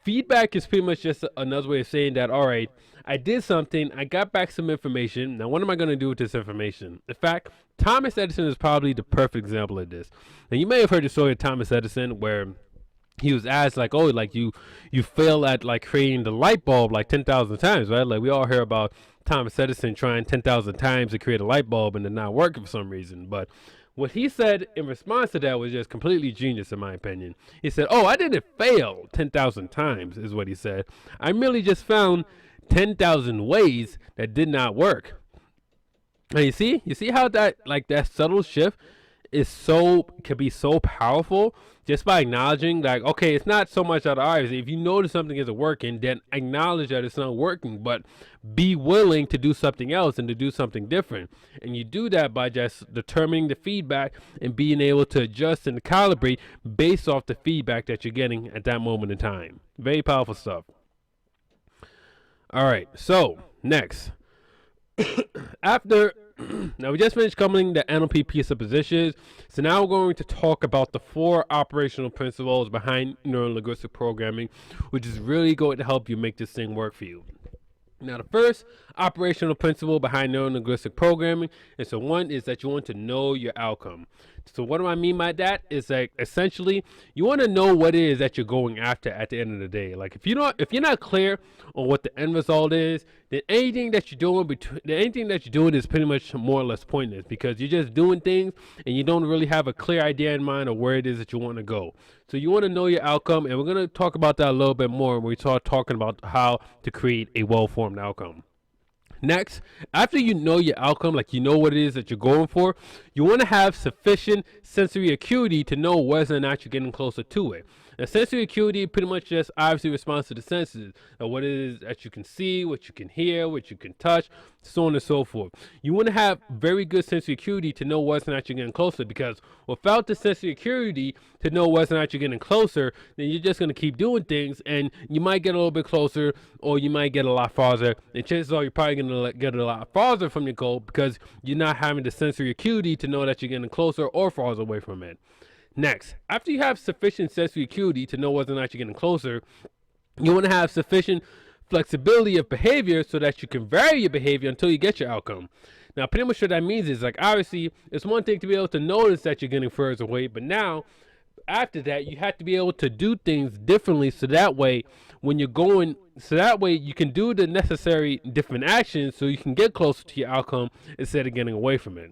S1: feedback is pretty much just another way of saying that, all right, I did something, I got back some information. Now, what am I going to do with this information? In fact, Thomas Edison is probably the perfect example of this. Now, you may have heard the story of Thomas Edison where he was asked like, oh, like you fail at like creating the light bulb like 10,000 times, right? Like we all hear about Thomas Edison trying 10,000 times to create a light bulb and it not working for some reason. But what he said in response to that was just completely genius, in my opinion. He said, oh, I didn't fail 10,000 times, is what he said. I merely just found 10,000 ways that did not work. And you see how that subtle shift can be so powerful, just by acknowledging like, okay, it's not so much out of obvious. If you notice something isn't working, then acknowledge that it's not working, but be willing to do something else and to do something different. And you do that by just determining the feedback and being able to adjust and calibrate based off the feedback that you're getting at that moment in time. Very powerful stuff. All right, so next, now we just finished covering the NLP presuppositions, so now we're going to talk about the 4 operational principles behind neurolinguistic programming, which is really going to help you make this thing work for you. Now, the first operational principle behind neurolinguistic programming is that you want to know your outcome. So what do I mean by that? Is like essentially you want to know what it is that you're going after at the end of the day. Like if you're not clear on what the end result is, then anything that you're doing is pretty much more or less pointless, because you're just doing things and you don't really have a clear idea in mind of where it is that you want to go. So you want to know your outcome, and we're going to talk about that a little bit more when we start talking about how to create a well-formed outcome. Next, after you know your outcome, like you know what it is that you're going for, you want to have sufficient sensory acuity to know whether or not you're getting closer to it. Now, sensory acuity pretty much just obviously responds to the senses, what it is that you can see, what you can hear, what you can touch, so on and so forth. You want to have very good sensory acuity to know whether or not you're getting closer, because without the sensory acuity to know whether or not you're getting closer, then you're just going to keep doing things, and you might get a little bit closer, or you might get a lot farther, and chances are you're probably going to get a lot farther from your goal because you're not having the sensory acuity to know that you're getting closer or farther away from it. Next, after you have sufficient sensory acuity to know whether or not you're getting closer, you want to have sufficient flexibility of behavior so that you can vary your behavior until you get your outcome. Now, pretty much what that means is, like, obviously, it's one thing to be able to notice that you're getting further away, but now, after that, you have to be able to do things differently so that way, when you're going, so that way you can do the necessary different actions so you can get closer to your outcome instead of getting away from it.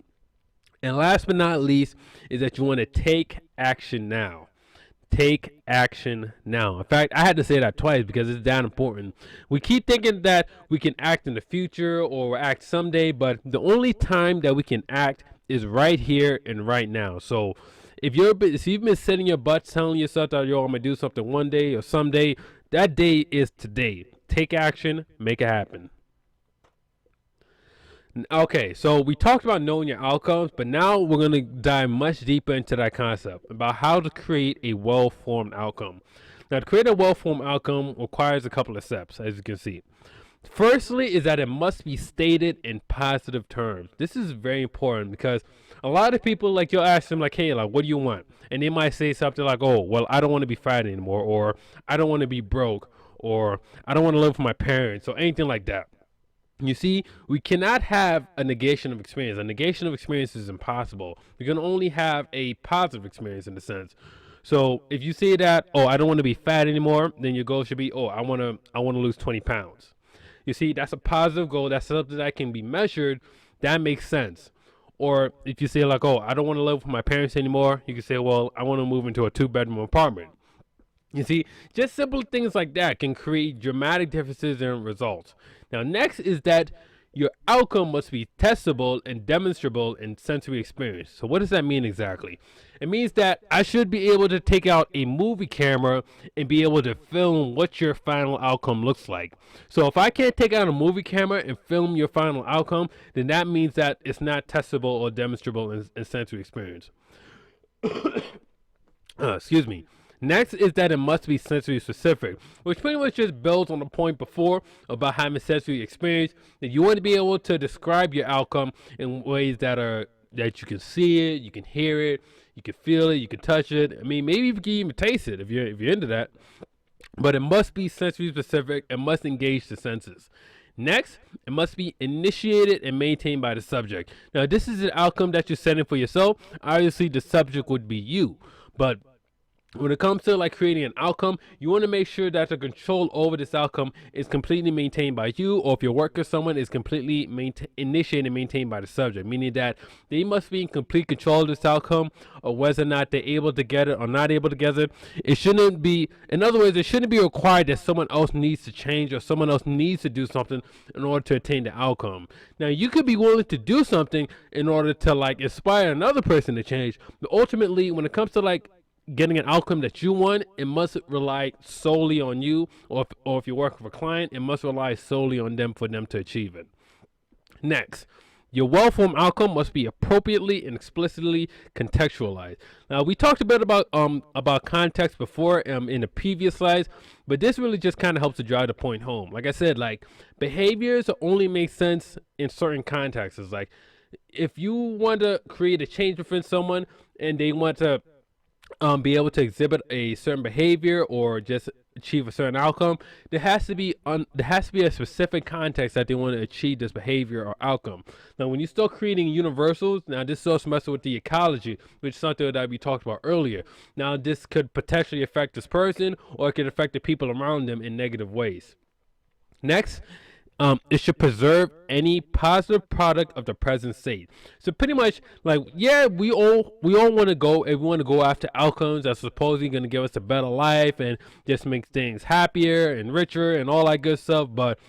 S1: And last but not least is that you want to take action now. Take action now. In fact, I had to say that twice because it's that important. We keep thinking that we can act in the future or act someday, but the only time that we can act is right here and right now. So if you've been sitting your butt telling yourself that, yo, I'm going to do something one day or someday, that day is today. Take action, make it happen. Okay, so we talked about knowing your outcomes, but now we're going to dive much deeper into that concept about how to create a well-formed outcome. Now, to create a well-formed outcome requires a couple of steps, as you can see. Firstly is that it must be stated in positive terms. This is very important because a lot of people, like, you'll ask them, like, hey, like, what do you want? And they might say something like, oh, well, I don't want to be fat anymore, or I don't want to be broke, or I don't want to live with my parents, or anything like that. You see, we cannot have a negation of experience. A negation of experience is impossible. We can only have a positive experience in a sense. So if you say that, oh, I don't want to be fat anymore, then your goal should be, oh, I want to lose 20 pounds. You see, that's a positive goal. That's something that can be measured. That makes sense. Or if you say, like, oh, I don't want to live with my parents anymore, you can say, well, I want to move into a 2-bedroom apartment. You see, just simple things like that can create dramatic differences in results. Now, next is that your outcome must be testable and demonstrable in sensory experience. So what does that mean exactly? It means that I should be able to take out a movie camera and be able to film what your final outcome looks like. So if I can't take out a movie camera and film your final outcome, then that means that it's not testable or demonstrable in sensory experience. Excuse me. Next is that it must be sensory specific, which pretty much just builds on the point before about having sensory experience, that you want to be able to describe your outcome in ways that you can see it, you can hear it, you can feel it, you can touch it. I mean, maybe you can even taste it if you're into that. But it must be sensory specific and must engage the senses. Next, it must be initiated and maintained by the subject. Now, this is an outcome that you're setting for yourself. Obviously, the subject would be you, but when it comes to, like, creating an outcome, you want to make sure that the control over this outcome is completely maintained by you, or if you're working with someone, is completely initiated and maintained by the subject, meaning that they must be in complete control of this outcome, or whether or not they're able to get it or not able to get it. It shouldn't be, in other words, it shouldn't be required that someone else needs to change or someone else needs to do something in order to attain the outcome. Now, you could be willing to do something in order to, like, inspire another person to change, but ultimately, when it comes to, like, getting an outcome that you want, it must rely solely on you, or if you're working with a client, it must rely solely on them for them to achieve it. Next, your well-formed outcome must be appropriately and explicitly contextualized. Now, we talked a bit about context before in the previous slides, but this really just kind of helps to drive the point home. Like I said, like, behaviors only make sense in certain contexts. It's like, if you want to create a change within someone and they want to be able to exhibit a certain behavior or just achieve a certain outcome, there has to be a specific context that they want to achieve this behavior or outcome. Now, when you start creating universals, now this starts messing with the ecology, which is something that we talked about earlier. Now, this could potentially affect this person, or it could affect the people around them in negative ways. Next, it should preserve any positive product of the present state. So pretty much, like, yeah, we all want to go, and we want to go after outcomes that's supposedly going to give us a better life and just make things happier and richer and all that good stuff. But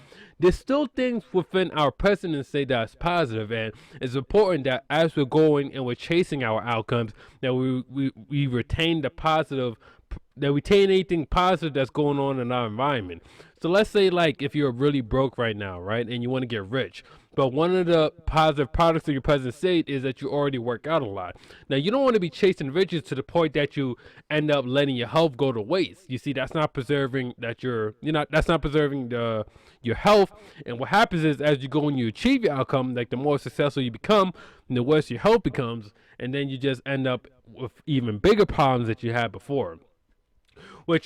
S1: there's still things within our present state that's positive, and it's important that as we're going and we're chasing our outcomes, that we retain the positive retain anything positive that's going on in our environment. So let's say like if you're really broke right now, right, and you want to get rich, but one of the positive products of your present state is that you already work out a lot. Now you don't want to be chasing riches to the point that you end up letting your health go to waste. You see, that's not preserving that's not preserving your health. And what happens is as you go and you achieve your outcome, like the more successful you become, the worse your health becomes, and then you just end up with even bigger problems that you had before. Which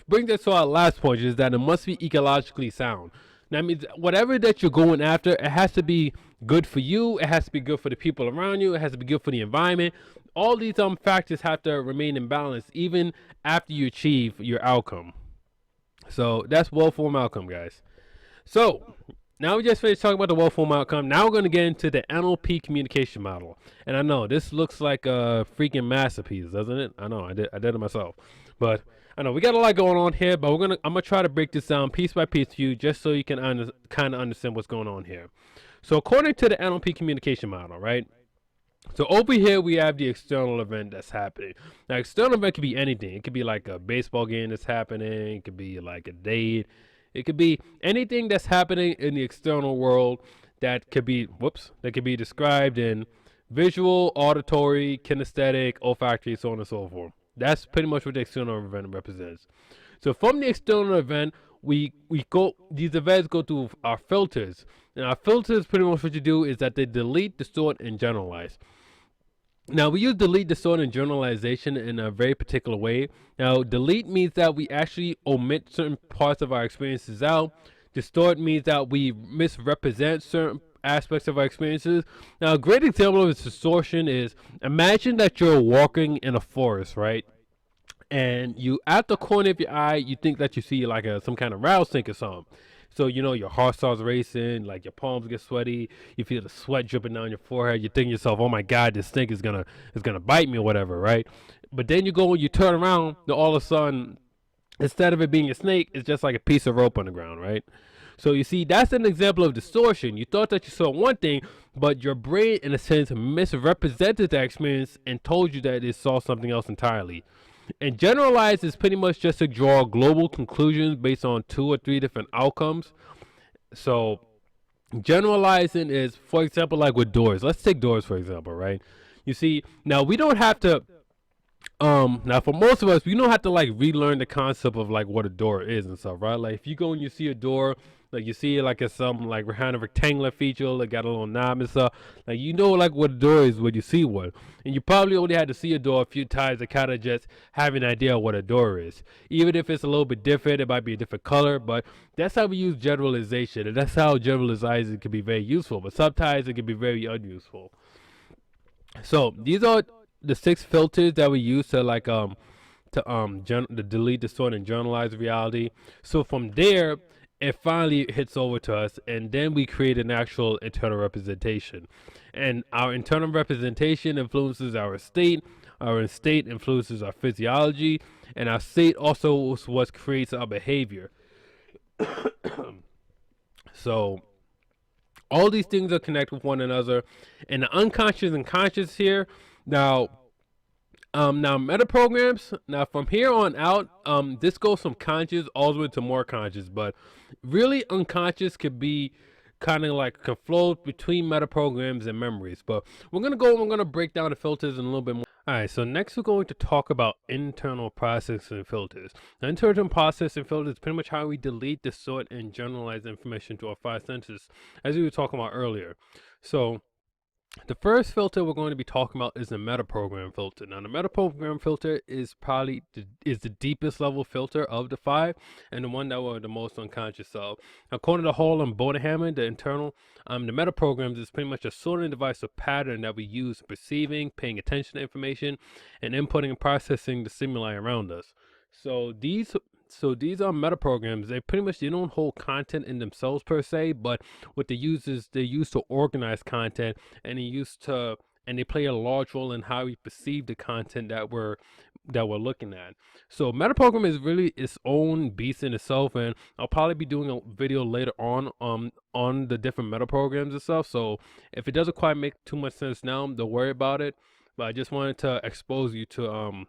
S1: brings us to our last point, is that it must be ecologically sound. That means whatever that you're going after, it has to be good for you. It has to be good for the people around you. It has to be good for the environment. All these factors have to remain in balance even after you achieve your outcome. So that's well-formed outcome, guys. So now we just finished talking about the well-formed outcome. Now we're going to get into the NLP Communication Model. And I know this looks like a freaking masterpiece, doesn't it? I know I did it myself, but I know we got a lot going on here. But I'm gonna try to break this down piece by piece to you, just so you can kind of understand what's going on here. So according to the NLP Communication Model, right? So over here we have the external event that's happening. Now, external event could be anything. It could be like a baseball game that's happening. It could be like a date. It could be anything that's happening in the external world that could be described in visual, auditory, kinesthetic, olfactory, so on and so forth. That's pretty much what the external event represents. So from the external event, these events go through our filters. And our filters, pretty much what you do is that they delete, distort, and generalize. Now, we use delete, distort, and generalization in a very particular way. Now, delete means that we actually omit certain parts of our experiences out. Distort means that we misrepresent certain aspects of our experiences. Now, a great example of distortion is, imagine that you're walking in a forest, right? And you, at the corner of your eye, you think that you see like some kind of rattlesnake or something. So your heart starts racing, like your palms get sweaty, you feel the sweat dripping down your forehead. You think to yourself, "Oh my God, this snake is gonna bite me or whatever," right? But then you turn around, and all of a sudden, instead of it being a snake, it's just like a piece of rope on the ground, right? So you see, that's an example of distortion. You thought that you saw one thing, but your brain, in a sense, misrepresented that experience and told you that it saw something else entirely. And generalize is pretty much just to draw global conclusions based on 2 or 3 different outcomes. So generalizing is, for example, like with doors. Let's take doors, for example, right? You see, now we don't have to now for most of us, we don't have to like relearn the concept of like what a door is and stuff, right? Like if you go and you see a door, like you see it like it's some like kind of rectangular feature, like got a little knob and stuff, like like what a door is when you see one. And you probably only had to see a door a few times to kind of just have an idea of what a door is. Even if it's a little bit different, it might be a different color, but that's how we use generalization, and that's how generalization can be very useful, but sometimes it can be very unuseful. So these are the 6 filters that we use to like to delete, distort, and generalize reality. So from there, it finally hits over to us, and then we create an actual internal representation. And our internal representation influences our state influences our physiology, and our state also is what creates our behavior. So all these things are connected with one another, and the unconscious and conscious here. Now meta programs. Now from here on out, this goes from conscious all the way to more conscious, but really unconscious could be kind of like can flow between meta programs and memories. But we're gonna break down the filters in a little bit more. All right, so next we're going to talk about internal processing filters. Now, internal processing filters is pretty much how we delete, distort, and generalize information to our 5 senses, as we were talking about earlier. So the first filter we're going to be talking about is the metaprogram filter. Now, the metaprogram filter is probably the deepest level filter of the 5, and the one that we're the most unconscious of. According to Hall and Bodenhammer, the metaprograms is pretty much a sorting device or pattern that we use perceiving, paying attention to information, and inputting and processing the stimuli around us. So these are metaprograms. They don't hold content in themselves per se, but what they use is they use to organize content, and they play a large role in how we perceive the content that we're looking at. So metaprogram is really its own beast in itself, and I'll probably be doing a video later on the different metaprograms and stuff. So if it doesn't quite make too much sense now, don't worry about it. But I just wanted to expose you to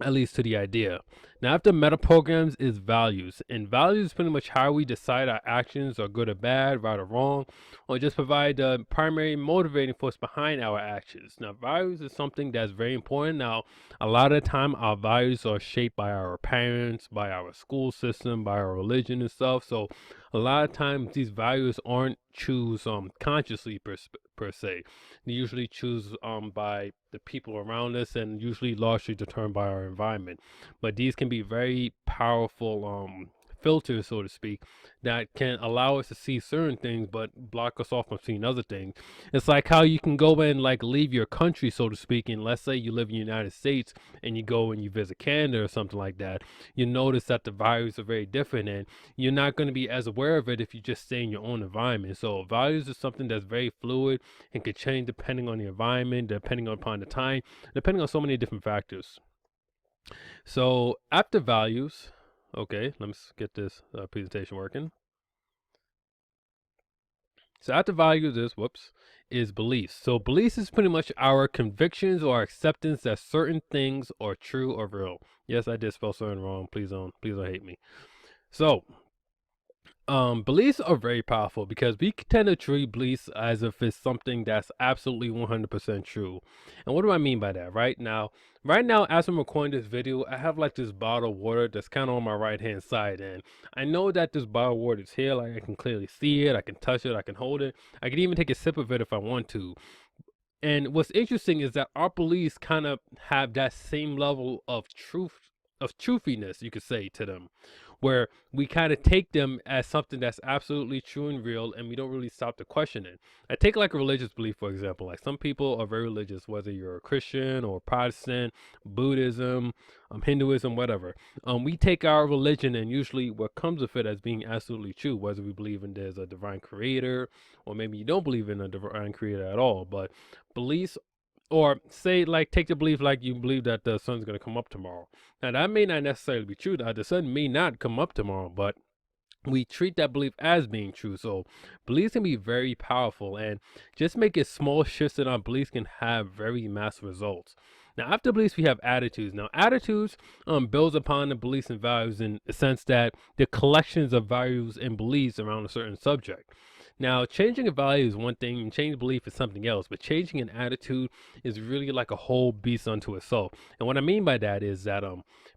S1: at least to the idea. Now, after meta programs is values, and values is pretty much how we decide our actions are good or bad, right or wrong, or just provide the primary motivating force behind our actions. Now, values is something that's very important. Now, a lot of the time, our values are shaped by our parents, by our school system, by our religion and stuff. So, a lot of times, these values aren't choose consciously per se. They usually choose by the people around us, and usually largely determined by our environment. But these can be very powerful filters, so to speak, that can allow us to see certain things but block us off from seeing other things. It's like how you can go and like leave your country, so to speak, and let's say you live in the United States and you go and you visit Canada or something like that. You notice that the values are very different, and you're not going to be as aware of it if you just stay in your own environment. So values is something that's very fluid and can change depending on the environment, depending upon the time, depending on so many different factors. So after values, okay, let's get this presentation working. So after values is beliefs. So beliefs is pretty much our convictions or acceptance that certain things are true or real. Yes, I did spell certain wrong. Please don't hate me. So beliefs are very powerful because we tend to treat beliefs as if it's something that's absolutely 100% true. And what do I mean by that? Right now, as I'm recording this video, I have like this bottle of water that's kind of on my right hand side, and I know that this bottle of water is here. Like I can clearly see it, I can touch it, I can hold it, I can even take a sip of it if I want to. And what's interesting is that our beliefs kind of have that same level of truthiness, you could say, to them, where we kind of take them as something that's absolutely true and real, and we don't really stop to question it. I take like a religious belief, for example. Like some people are very religious, whether you're a Christian or Protestant, Buddhism, Hinduism, whatever. We take our religion and usually what comes with it as being absolutely true, whether we believe in there's a divine creator, or maybe you don't believe in a divine creator at all. But beliefs, or say like take the belief like you believe that the sun's going to come up tomorrow. Now that may not necessarily be true. The sun may not come up tomorrow, but we treat that belief as being true. So beliefs can be very powerful, and just making small shifts in our beliefs can have very massive results. Now after beliefs we have attitudes. Now attitudes builds upon the beliefs and values in the sense that the collections of values and beliefs around a certain subject. Now, changing a value is one thing, and changing belief is something else. But changing an attitude is really like a whole beast unto itself. And what I mean by that is that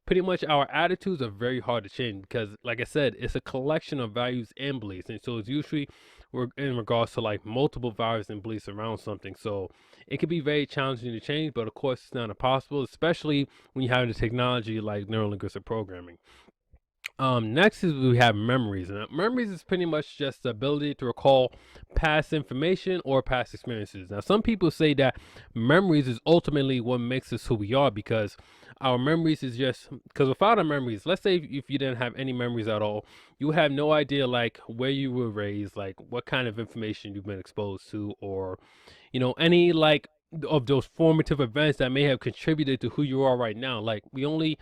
S1: pretty much our attitudes are very hard to change because, like I said, it's a collection of values and beliefs, and so it's usually in regards to like multiple values and beliefs around something. So it can be very challenging to change, but of course it's not impossible, especially when you have the technology like neurolinguistic programming. Next is we have memories. And memories is pretty much just the ability to recall past information or past experiences. Now, some people say that memories is ultimately what makes us who we are because our memories is just because without our memories, let's say if you didn't have any memories at all, you have no idea like where you were raised, like what kind of information you've been exposed to, or any like of those formative events that may have contributed to who you are right now. Like we only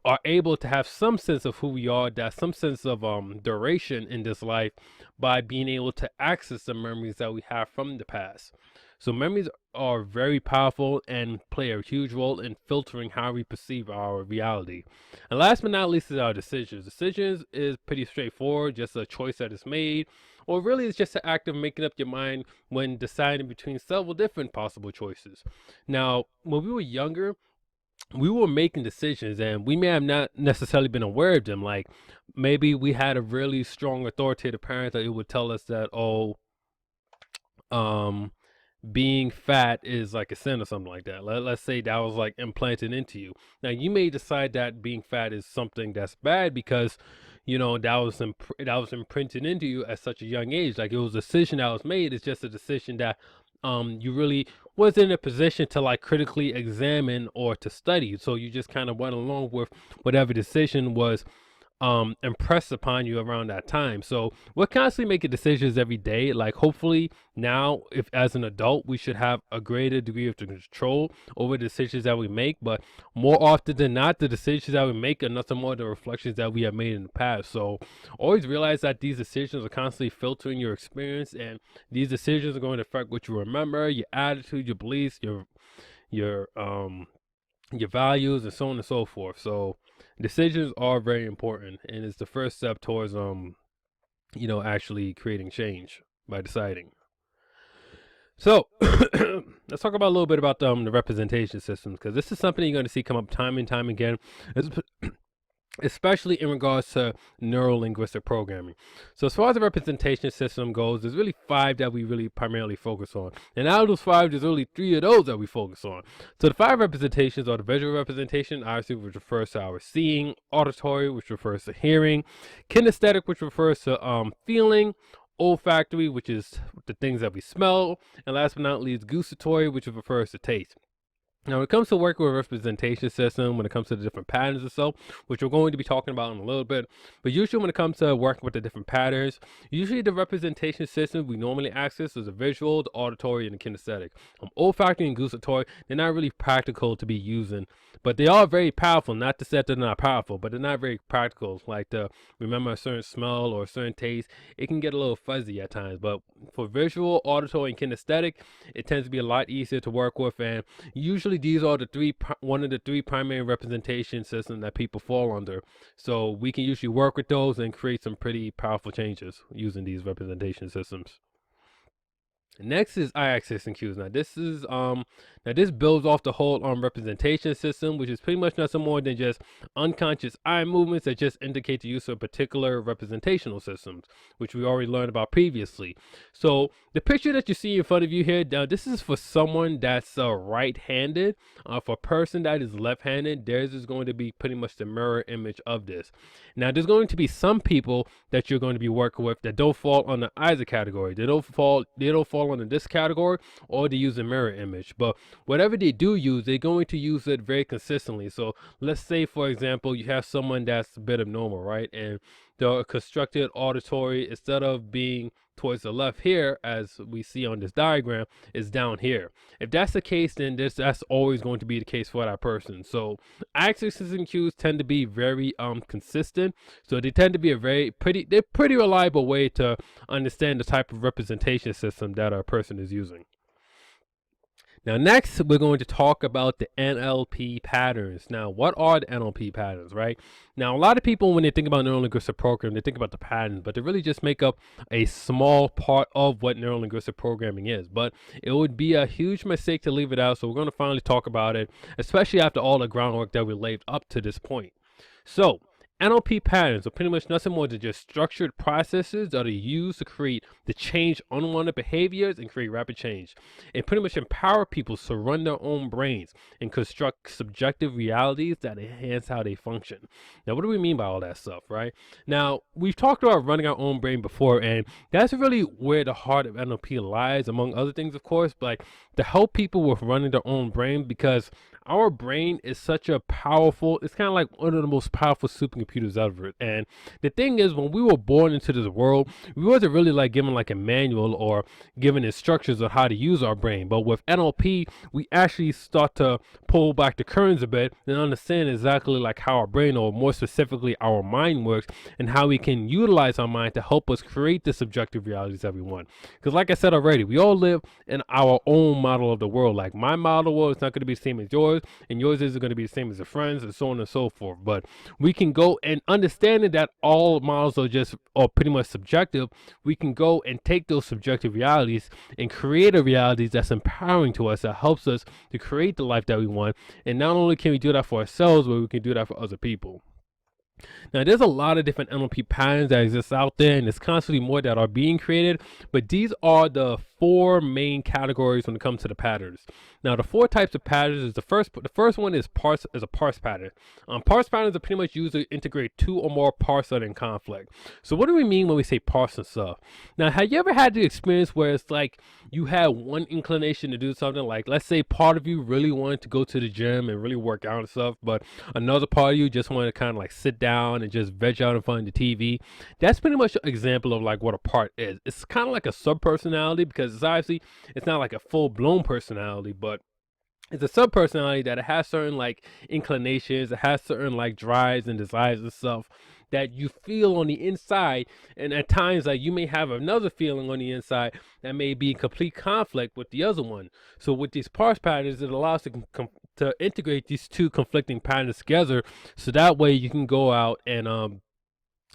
S1: are able to have some sense of who we are, that some sense of duration in this life by being able to access the memories that we have from the past. So memories are very powerful and play a huge role in filtering how we perceive our reality. And last but not least is our decisions. Decisions is pretty straightforward, just a choice that is made, or really it's just an act of making up your mind when deciding between several different possible choices. Now, when we were younger, we were making decisions and we may have not necessarily been aware of them. Like maybe we had a really strong authoritative parent that it would tell us that, oh, being fat is like a sin or something like that. Let's say that was like implanted into you. Now you may decide that being fat is something that's bad because that was imprinted into you at such a young age. Like it was a decision that was made. It's just a decision that you really wasn't in a position to like critically examine or to study. So you just kind of went along with whatever decision was impressed upon you around that time. So we're constantly making decisions every day. Like hopefully now, if as an adult, we should have a greater degree of control over the decisions that we make. But more often than not, the decisions that we make are nothing more than reflections that we have made in the past. So always realize that these decisions are constantly filtering your experience, and these decisions are going to affect what you remember, your attitude, your beliefs, your your values, and so on and so forth. So decisions are very important, and it's the first step towards actually creating change by deciding. So let's talk about a little bit about the representation systems, because this is something you're going to see come up time and time again, especially in regards to neurolinguistic programming. So as far as the representation system goes, there's really 5 that we really primarily focus on. And out of those 5, there's only 3 of those that we focus on. So the 5 representations are the visual representation, obviously, which refers to our seeing; auditory, which refers to hearing; kinesthetic, which refers to feeling; olfactory, which is the things that we smell; and last but not least, gustatory, which refers to taste. Now, when it comes to working with representation system, when it comes to the different patterns or so, which we're going to be talking about in a little bit, but usually when it comes to working with the different patterns, usually the representation system we normally access is the visual, the auditory, and the kinesthetic. Olfactory and gustatory, they're not really practical to be using, but they are very powerful. Not to say that they're not powerful, but they're not very practical. Like to remember a certain smell or a certain taste, it can get a little fuzzy at times. But for visual, auditory, and kinesthetic, it tends to be a lot easier to work with, and usually these are one of the 3 primary representation systems that people fall under. So we can usually work with those and create some pretty powerful changes using these representation systems. Next is eye-access cues. Now this builds off the whole representation system, which is pretty much nothing more than just unconscious eye movements that just indicate the use of particular representational systems, which we already learned about previously. So the picture that you see in front of you here, now this is for someone that's right-handed. For a person that is left-handed, theirs is going to be pretty much the mirror image of this. Now there's going to be some people that you're going to be working with that don't fall on the either category. They don't fall under this category, or they use a mirror image. But whatever they do use, they're going to use it very consistently. So let's say, for example, you have someone that's a bit abnormal, right? And the constructed auditory, instead of being towards the left here, as we see on this diagram, is down here. If that's the case, then that's always going to be the case for that person. So accesses and cues tend to be very consistent. So they tend to be they're pretty reliable way to understand the type of representation system that a person is using. Now, next, we're going to talk about the NLP patterns. Now, what are the NLP patterns, right? Now, a lot of people, when they think about neurolinguistic programming, they think about the patterns, but they really just make up a small part of what neurolinguistic programming is. But it would be a huge mistake to leave it out, so we're going to finally talk about it, especially after all the groundwork that we laid up to this point. So, NLP patterns are pretty much nothing more than just structured processes that are used to create the change unwanted behaviors and create rapid change. It pretty much empower people to run their own brains and construct subjective realities that enhance how they function. Now, what do we mean by all that stuff, right? Now, we've talked about running our own brain before, and that's really where the heart of NLP lies, among other things, of course, but to help people with running their own brain, because our brain is such a powerful, it's kind of like one of the most powerful supercomputers ever. And the thing is, when we were born into this world, we wasn't really like given like a manual or given instructions on how to use our brain. But with NLP, we actually start to pull back the curtains a bit and understand exactly like how our brain, or more specifically our mind, works, and how we can utilize our mind to help us create the subjective realities that we want. Because like I said already, we all live in our own model of the world. Like my model world is not going to be the same as yours, and yours isn't going to be the same as your friends, and so on and so forth. But we can go, and understanding that all models are pretty much subjective, we can go and take those subjective realities and create a reality that's empowering to us, that helps us to create the life that we want. And not only can we do that for ourselves, but we can do that for other people. Now, there's a lot of different NLP patterns that exist out there, and there's constantly more that are being created, but these are the 4 main categories when it comes to the patterns. Now, the 4 types of patterns is the first one is a parse pattern. Parse patterns are pretty much used to integrate 2 or more parts that are in conflict. So what do we mean when we say parse and stuff? Now, have you ever had the experience where it's like you had one inclination to do something, like let's say part of you really wanted to go to the gym and really work out and stuff, but another part of you just wanted to kind of like sit down and just veg out in front of the TV? That's pretty much an example of like what a part is. It's kind of like a sub-personality, because it's obviously, it's not like a full-blown personality, but it's a subpersonality that it has certain like inclinations, it has certain like drives and desires and stuff that you feel on the inside, and at times like you may have another feeling on the inside that may be in complete conflict with the other one. So with these parse patterns, it allows to integrate these two conflicting patterns together, so that way you can go out and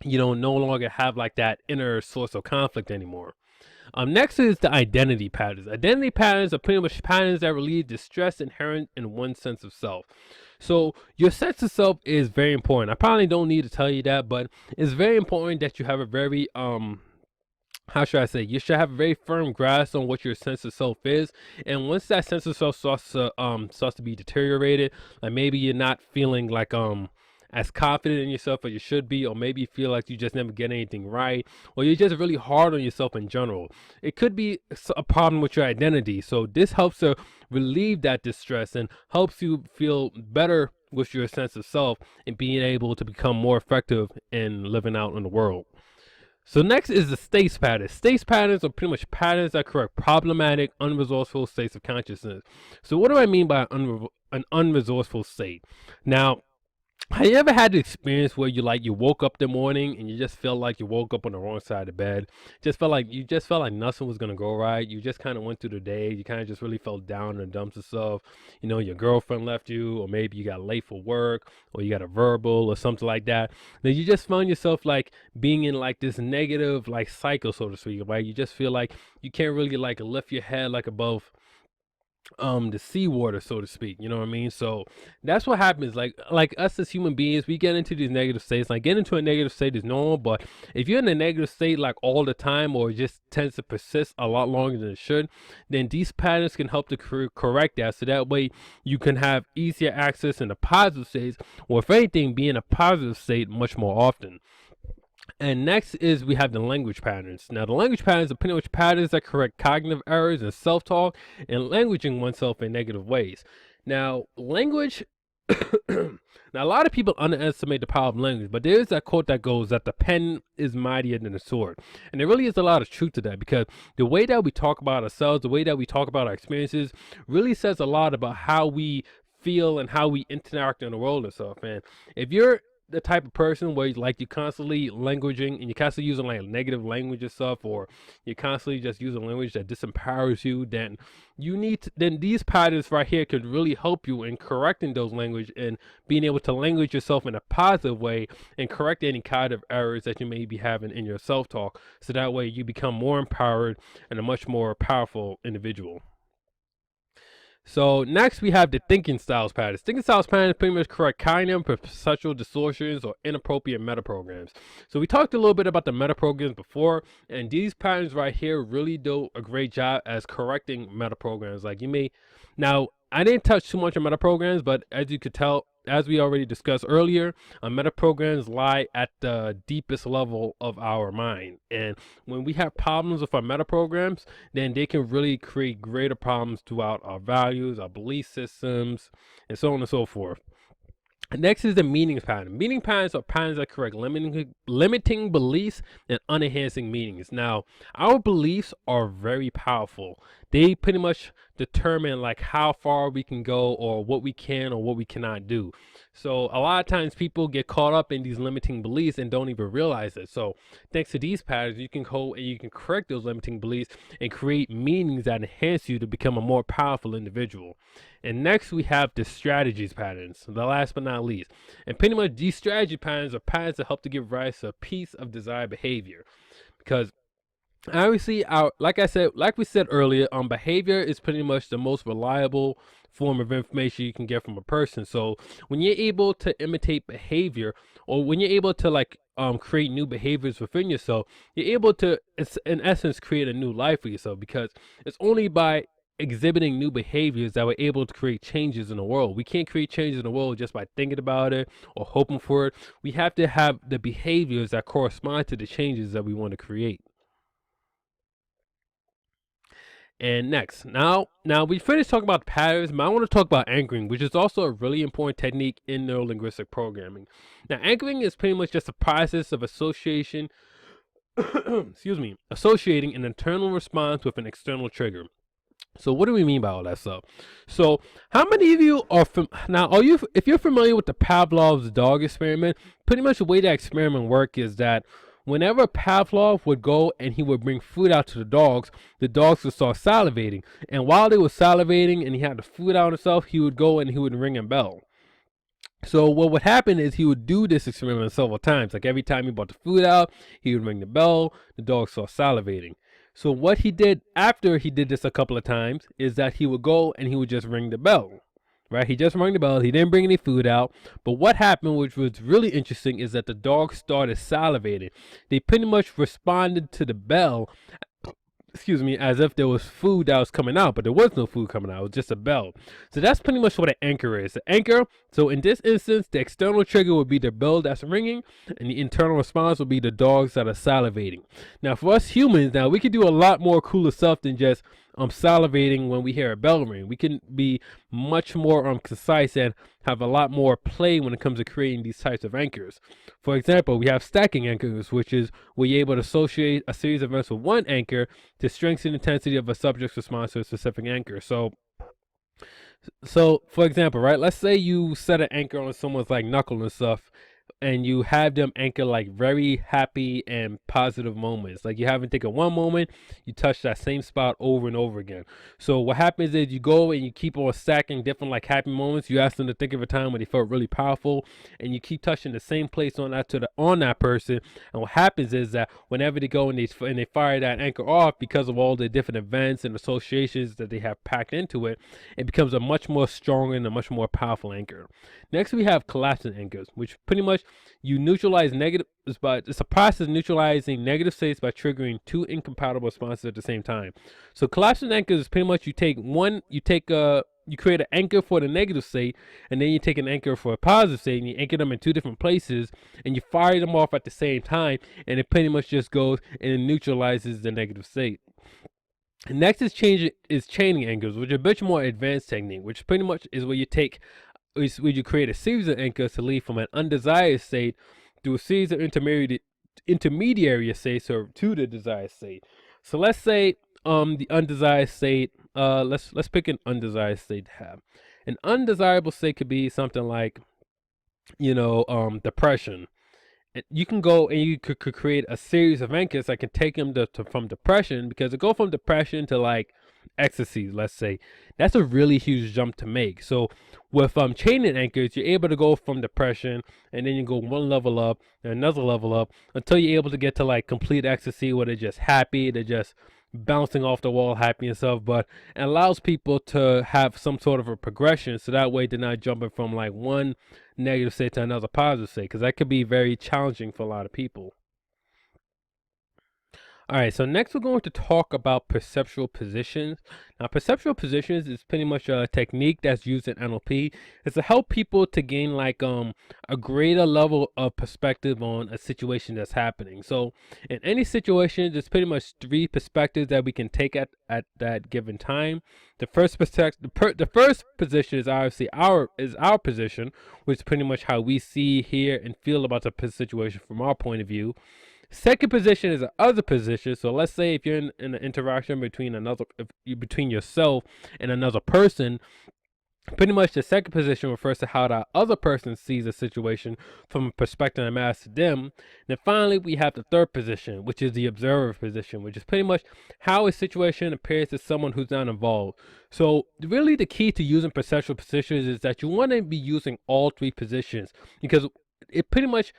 S1: you don't no longer have like that inner source of conflict anymore. Next is the identity patterns. Identity patterns are pretty much patterns that relieve the stress inherent in one's sense of self. So your sense of self is very important. I probably don't need to tell you that, but it's very important that you have a very how should I say, you should have a very firm grasp on what your sense of self is. And once that sense of self starts to be deteriorated, like maybe you're not feeling like as confident in yourself as you should be, or maybe you feel like you just never get anything right, or you're just really hard on yourself in general. It could be a problem with your identity. So this helps to relieve that distress and helps you feel better with your sense of self and being able to become more effective in living out in the world. So next is the states patterns. States patterns are pretty much patterns that correct problematic, unresourceful states of consciousness. So what do I mean by an unresourceful state? Now, have you ever had the experience where you woke up the morning and you just felt like you woke up on the wrong side of bed? Just felt like nothing was gonna go right. You just kind of went through the day. You kind of just really felt down in the dumps of stuff. You know, your girlfriend left you, or maybe you got late for work, or you got a verbal or something like that. Then you just found yourself like being in like this negative like cycle, so to speak, right? You just feel like you can't really like lift your head like above the seawater, so to speak. You know what I mean? So that's what happens. Like us as human beings, we get into these negative states. Like getting into a negative state is normal, but if you're in a negative state like all the time, or it just tends to persist a lot longer than it should, then these patterns can help to correct that, so that way you can have easier access in the positive states, or if anything, be in a positive state much more often. And next is we have the language patterns. Now, the language patterns are pretty much patterns that correct cognitive errors in self-talk and languaging oneself in negative ways. Now, language. Now, a lot of people underestimate the power of language, but there is that quote that goes that the pen is mightier than the sword. And there really is a lot of truth to that, because the way that we talk about ourselves, the way that we talk about our experiences, really says a lot about how we feel and how we interact in the world and stuff. And if you're the type of person where like you're constantly languaging and you're constantly using like negative language and stuff, or you're constantly just using language that disempowers you, then then these patterns right here could really help you in correcting those language and being able to language yourself in a positive way and correct any kind of errors that you may be having in your self-talk, so that way you become more empowered and a much more powerful individual. So next we have the thinking styles patterns. Thinking styles patterns pretty much correct cognitive perceptual distortions or inappropriate metaprograms. So we talked a little bit about the metaprograms before, and these patterns right here really do a great job as correcting metaprograms. Like you may, now I didn't touch too much on metaprograms, but as you could tell, as we already discussed earlier, metaprograms lie at the deepest level of our mind. And when we have problems with our metaprograms, then they can really create greater problems throughout our values, our belief systems, and so on and so forth. Next is the meanings pattern. Meaning patterns are patterns that correct limiting beliefs and unenhancing meanings. Now, our beliefs are very powerful. They pretty much determine like how far we can go, or what we can or what we cannot do. So a lot of times people get caught up in these limiting beliefs and don't even realize it. So thanks to these patterns, you can go and you can correct those limiting beliefs and create meanings that enhance you to become a more powerful individual. And next we have the strategies patterns, the last but not least. And pretty much these strategy patterns are patterns that help to give rise to a piece of desired behavior. Because obviously, like we said earlier, behavior is pretty much the most reliable form of information you can get from a person. So when you're able to imitate behavior, or when you're able to like create new behaviors within yourself, you're able to, in essence, create a new life for yourself, because it's only by exhibiting new behaviors that we're able to create changes in the world. We can't create changes in the world just by thinking about it or hoping for it. We have to have the behaviors that correspond to the changes that we want to create. And next, now we finished talking about patterns, but I want to talk about anchoring, which is also a really important technique in neurolinguistic programming. Now, anchoring is pretty much just a process of association, associating an internal response with an external trigger. So what do we mean by all that stuff? So how many of you are now? Are you, if you're familiar with the Pavlov's dog experiment? Pretty much the way that experiment worked is that whenever Pavlov would go and he would bring food out to the dogs would start salivating. And while they were salivating and he had the food out himself, he would go and he would ring a bell. So what would happen is he would do this experiment several times. Like every time he brought the food out, he would ring the bell, the dog started salivating. So what he did after he did this a couple of times is that he would go and he would just ring the bell. Right? He just rang the bell. He didn't bring any food out. But what happened, which was really interesting, is that the dog started salivating. They pretty much responded to the bell, excuse me, as if there was food that was coming out, but there was no food coming out. It was just a bell. So that's pretty much what an anchor is. The anchor, so in this instance, the external trigger would be the bell that's ringing, and the internal response would be the dogs that are salivating. Now, for us humans, now we can do a lot more cooler stuff than just salivating when we hear a bell ring. We can be much more concise and have a lot more play when it comes to creating these types of anchors. For example, we have stacking anchors, which is where you're able to associate a series of events with one anchor to strengthen the intensity of a subject's response to a specific anchor. So for example, right, let's say you set an anchor on someone's like knuckle and stuff, and you have them anchor like very happy and positive moments. Like you have them take a one moment, you touch that same spot over and over again. So what happens is you go and you keep on stacking different like happy moments. You ask them to think of a time when they felt really powerful, and you keep touching the same place on that person. And what happens is that whenever they go and they fire that anchor off, because of all the different events and associations that they have packed into it, it becomes a much more stronger and a much more powerful anchor. Next, we have collapsing anchors, which pretty much you neutralize negatives, but it's a process of neutralizing negative states by triggering two incompatible responses at the same time. So collapsing anchors is pretty much you create an anchor for the negative state, and then you take an anchor for a positive state, and you anchor them in two different places, and you fire them off at the same time, and it pretty much just goes and it neutralizes the negative state. And next is chaining anchors, which is a bit more advanced technique, which pretty much is where you create a series of anchors to lead from an undesired state through a series of intermediary states to the desired state. So let's say the undesired state, let's pick an undesired state to have. An undesirable state could be something like, depression. And you can go and you could create a series of anchors that can take them from depression, because to go from depression to like ecstasy, let's say, that's a really huge jump to make. So with chaining anchors, you're able to go from depression, and then you go one level up and another level up until you're able to get to like complete ecstasy, where they're just happy, they're just bouncing off the wall happy and stuff. But it allows people to have some sort of a progression, so that way they're not jumping from like one negative state to another positive state, because that could be very challenging for a lot of people. All right, so next we're going to talk about perceptual positions. Now, perceptual positions is pretty much a technique that's used in NLP. It's to help people to gain like a greater level of perspective on a situation that's happening. So in any situation, there's pretty much three perspectives that we can take at that given time. The first position is obviously our position, which is pretty much how we see, hear, and feel about the situation from our point of view. Second position is the other position. So let's say if you're in an interaction between yourself and another person, pretty much the second position refers to how the other person sees a situation from a perspective that matters to them. And then finally, we have the third position, which is the observer position, which is pretty much how a situation appears to someone who's not involved. So really the key to using perceptual positions is that you want to be using all three positions, because it pretty much,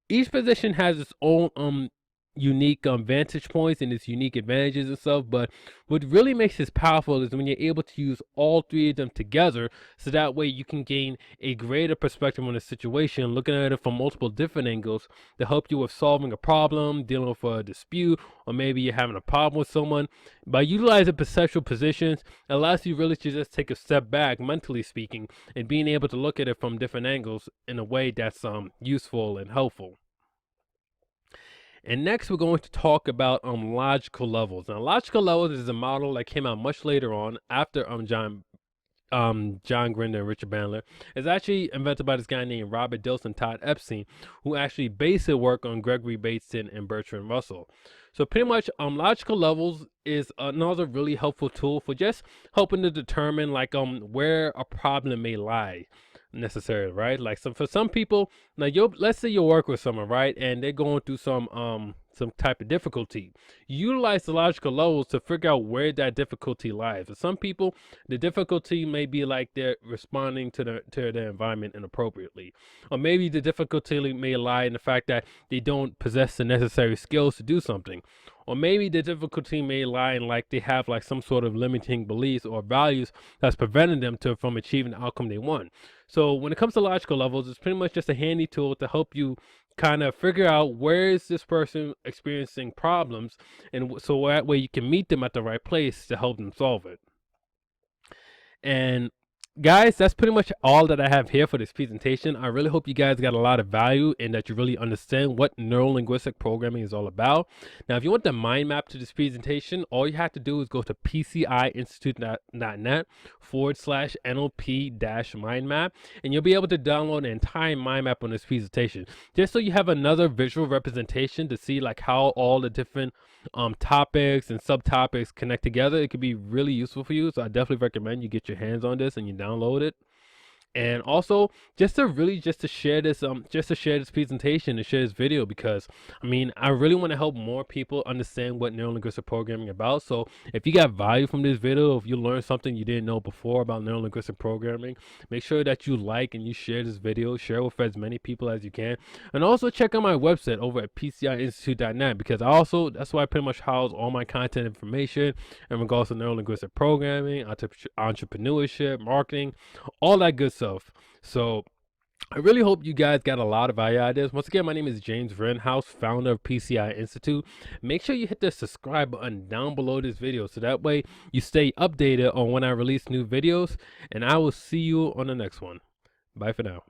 S1: each position has its own unique vantage points and its unique advantages and stuff. But what really makes this powerful is when you're able to use all three of them together, so that way you can gain a greater perspective on the situation, looking at it from multiple different angles to help you with solving a problem, dealing with a dispute, or maybe you're having a problem with someone. By utilizing perceptual positions, it allows you really to just take a step back, mentally speaking, and being able to look at it from different angles in a way that's useful and helpful. And next, we're going to talk about logical levels. Now, logical levels is a model that came out much later on, after John John Grinder and Richard Bandler, is actually invented by this guy named Robert Dilts and Todd Epstein, who actually based their work on Gregory Bateson and Bertrand Russell. So pretty much, logical levels is another really helpful tool for just helping to determine like where a problem may lie necessarily, right? Like for some people, now let's say you work with someone, right, and they're going through some type of difficulty. Utilize the logical levels to figure out where that difficulty lies. For some people, the difficulty may be like they're responding to their environment inappropriately, or maybe the difficulty may lie in the fact that they don't possess the necessary skills to do something, or maybe the difficulty may lie in like they have like some sort of limiting beliefs or values that's preventing them from achieving the outcome they want. So when it comes to logical levels, it's pretty much just a handy tool to help you kind of figure out where is this person experiencing problems, and so that way you can meet them at the right place to help them solve it. And guys, that's pretty much all that I have here for this presentation. I really hope you guys got a lot of value and that you really understand what neurolinguistic programming is all about. Now, if you want the mind map to this presentation, all you have to do is go to PCIinstitute.net/NLP-mind map, and you'll be able to download an entire mind map on this presentation, just so you have another visual representation to see like how all the different topics and subtopics connect together. It could be really useful for you, so I definitely recommend you get your hands on this and you download it. And also just to share this presentation and share this video, because I mean, I really want to help more people understand what neurolinguistic programming is about. So if you got value from this video, if you learned something you didn't know before about neurolinguistic programming, make sure that you like and you share this video, share it with as many people as you can. And also check out my website over at PCIinstitute.net, because that's why I pretty much house all my content information in regards to neurolinguistic programming, entrepreneurship, marketing, all that good stuff. So I really hope you guys got a lot of value out of this. Once again, my name is James Renhouse, founder of PCI Institute. Make sure you hit the subscribe button down below this video, so that way you stay updated on when I release new videos, and I will see you on the next one. Bye for now.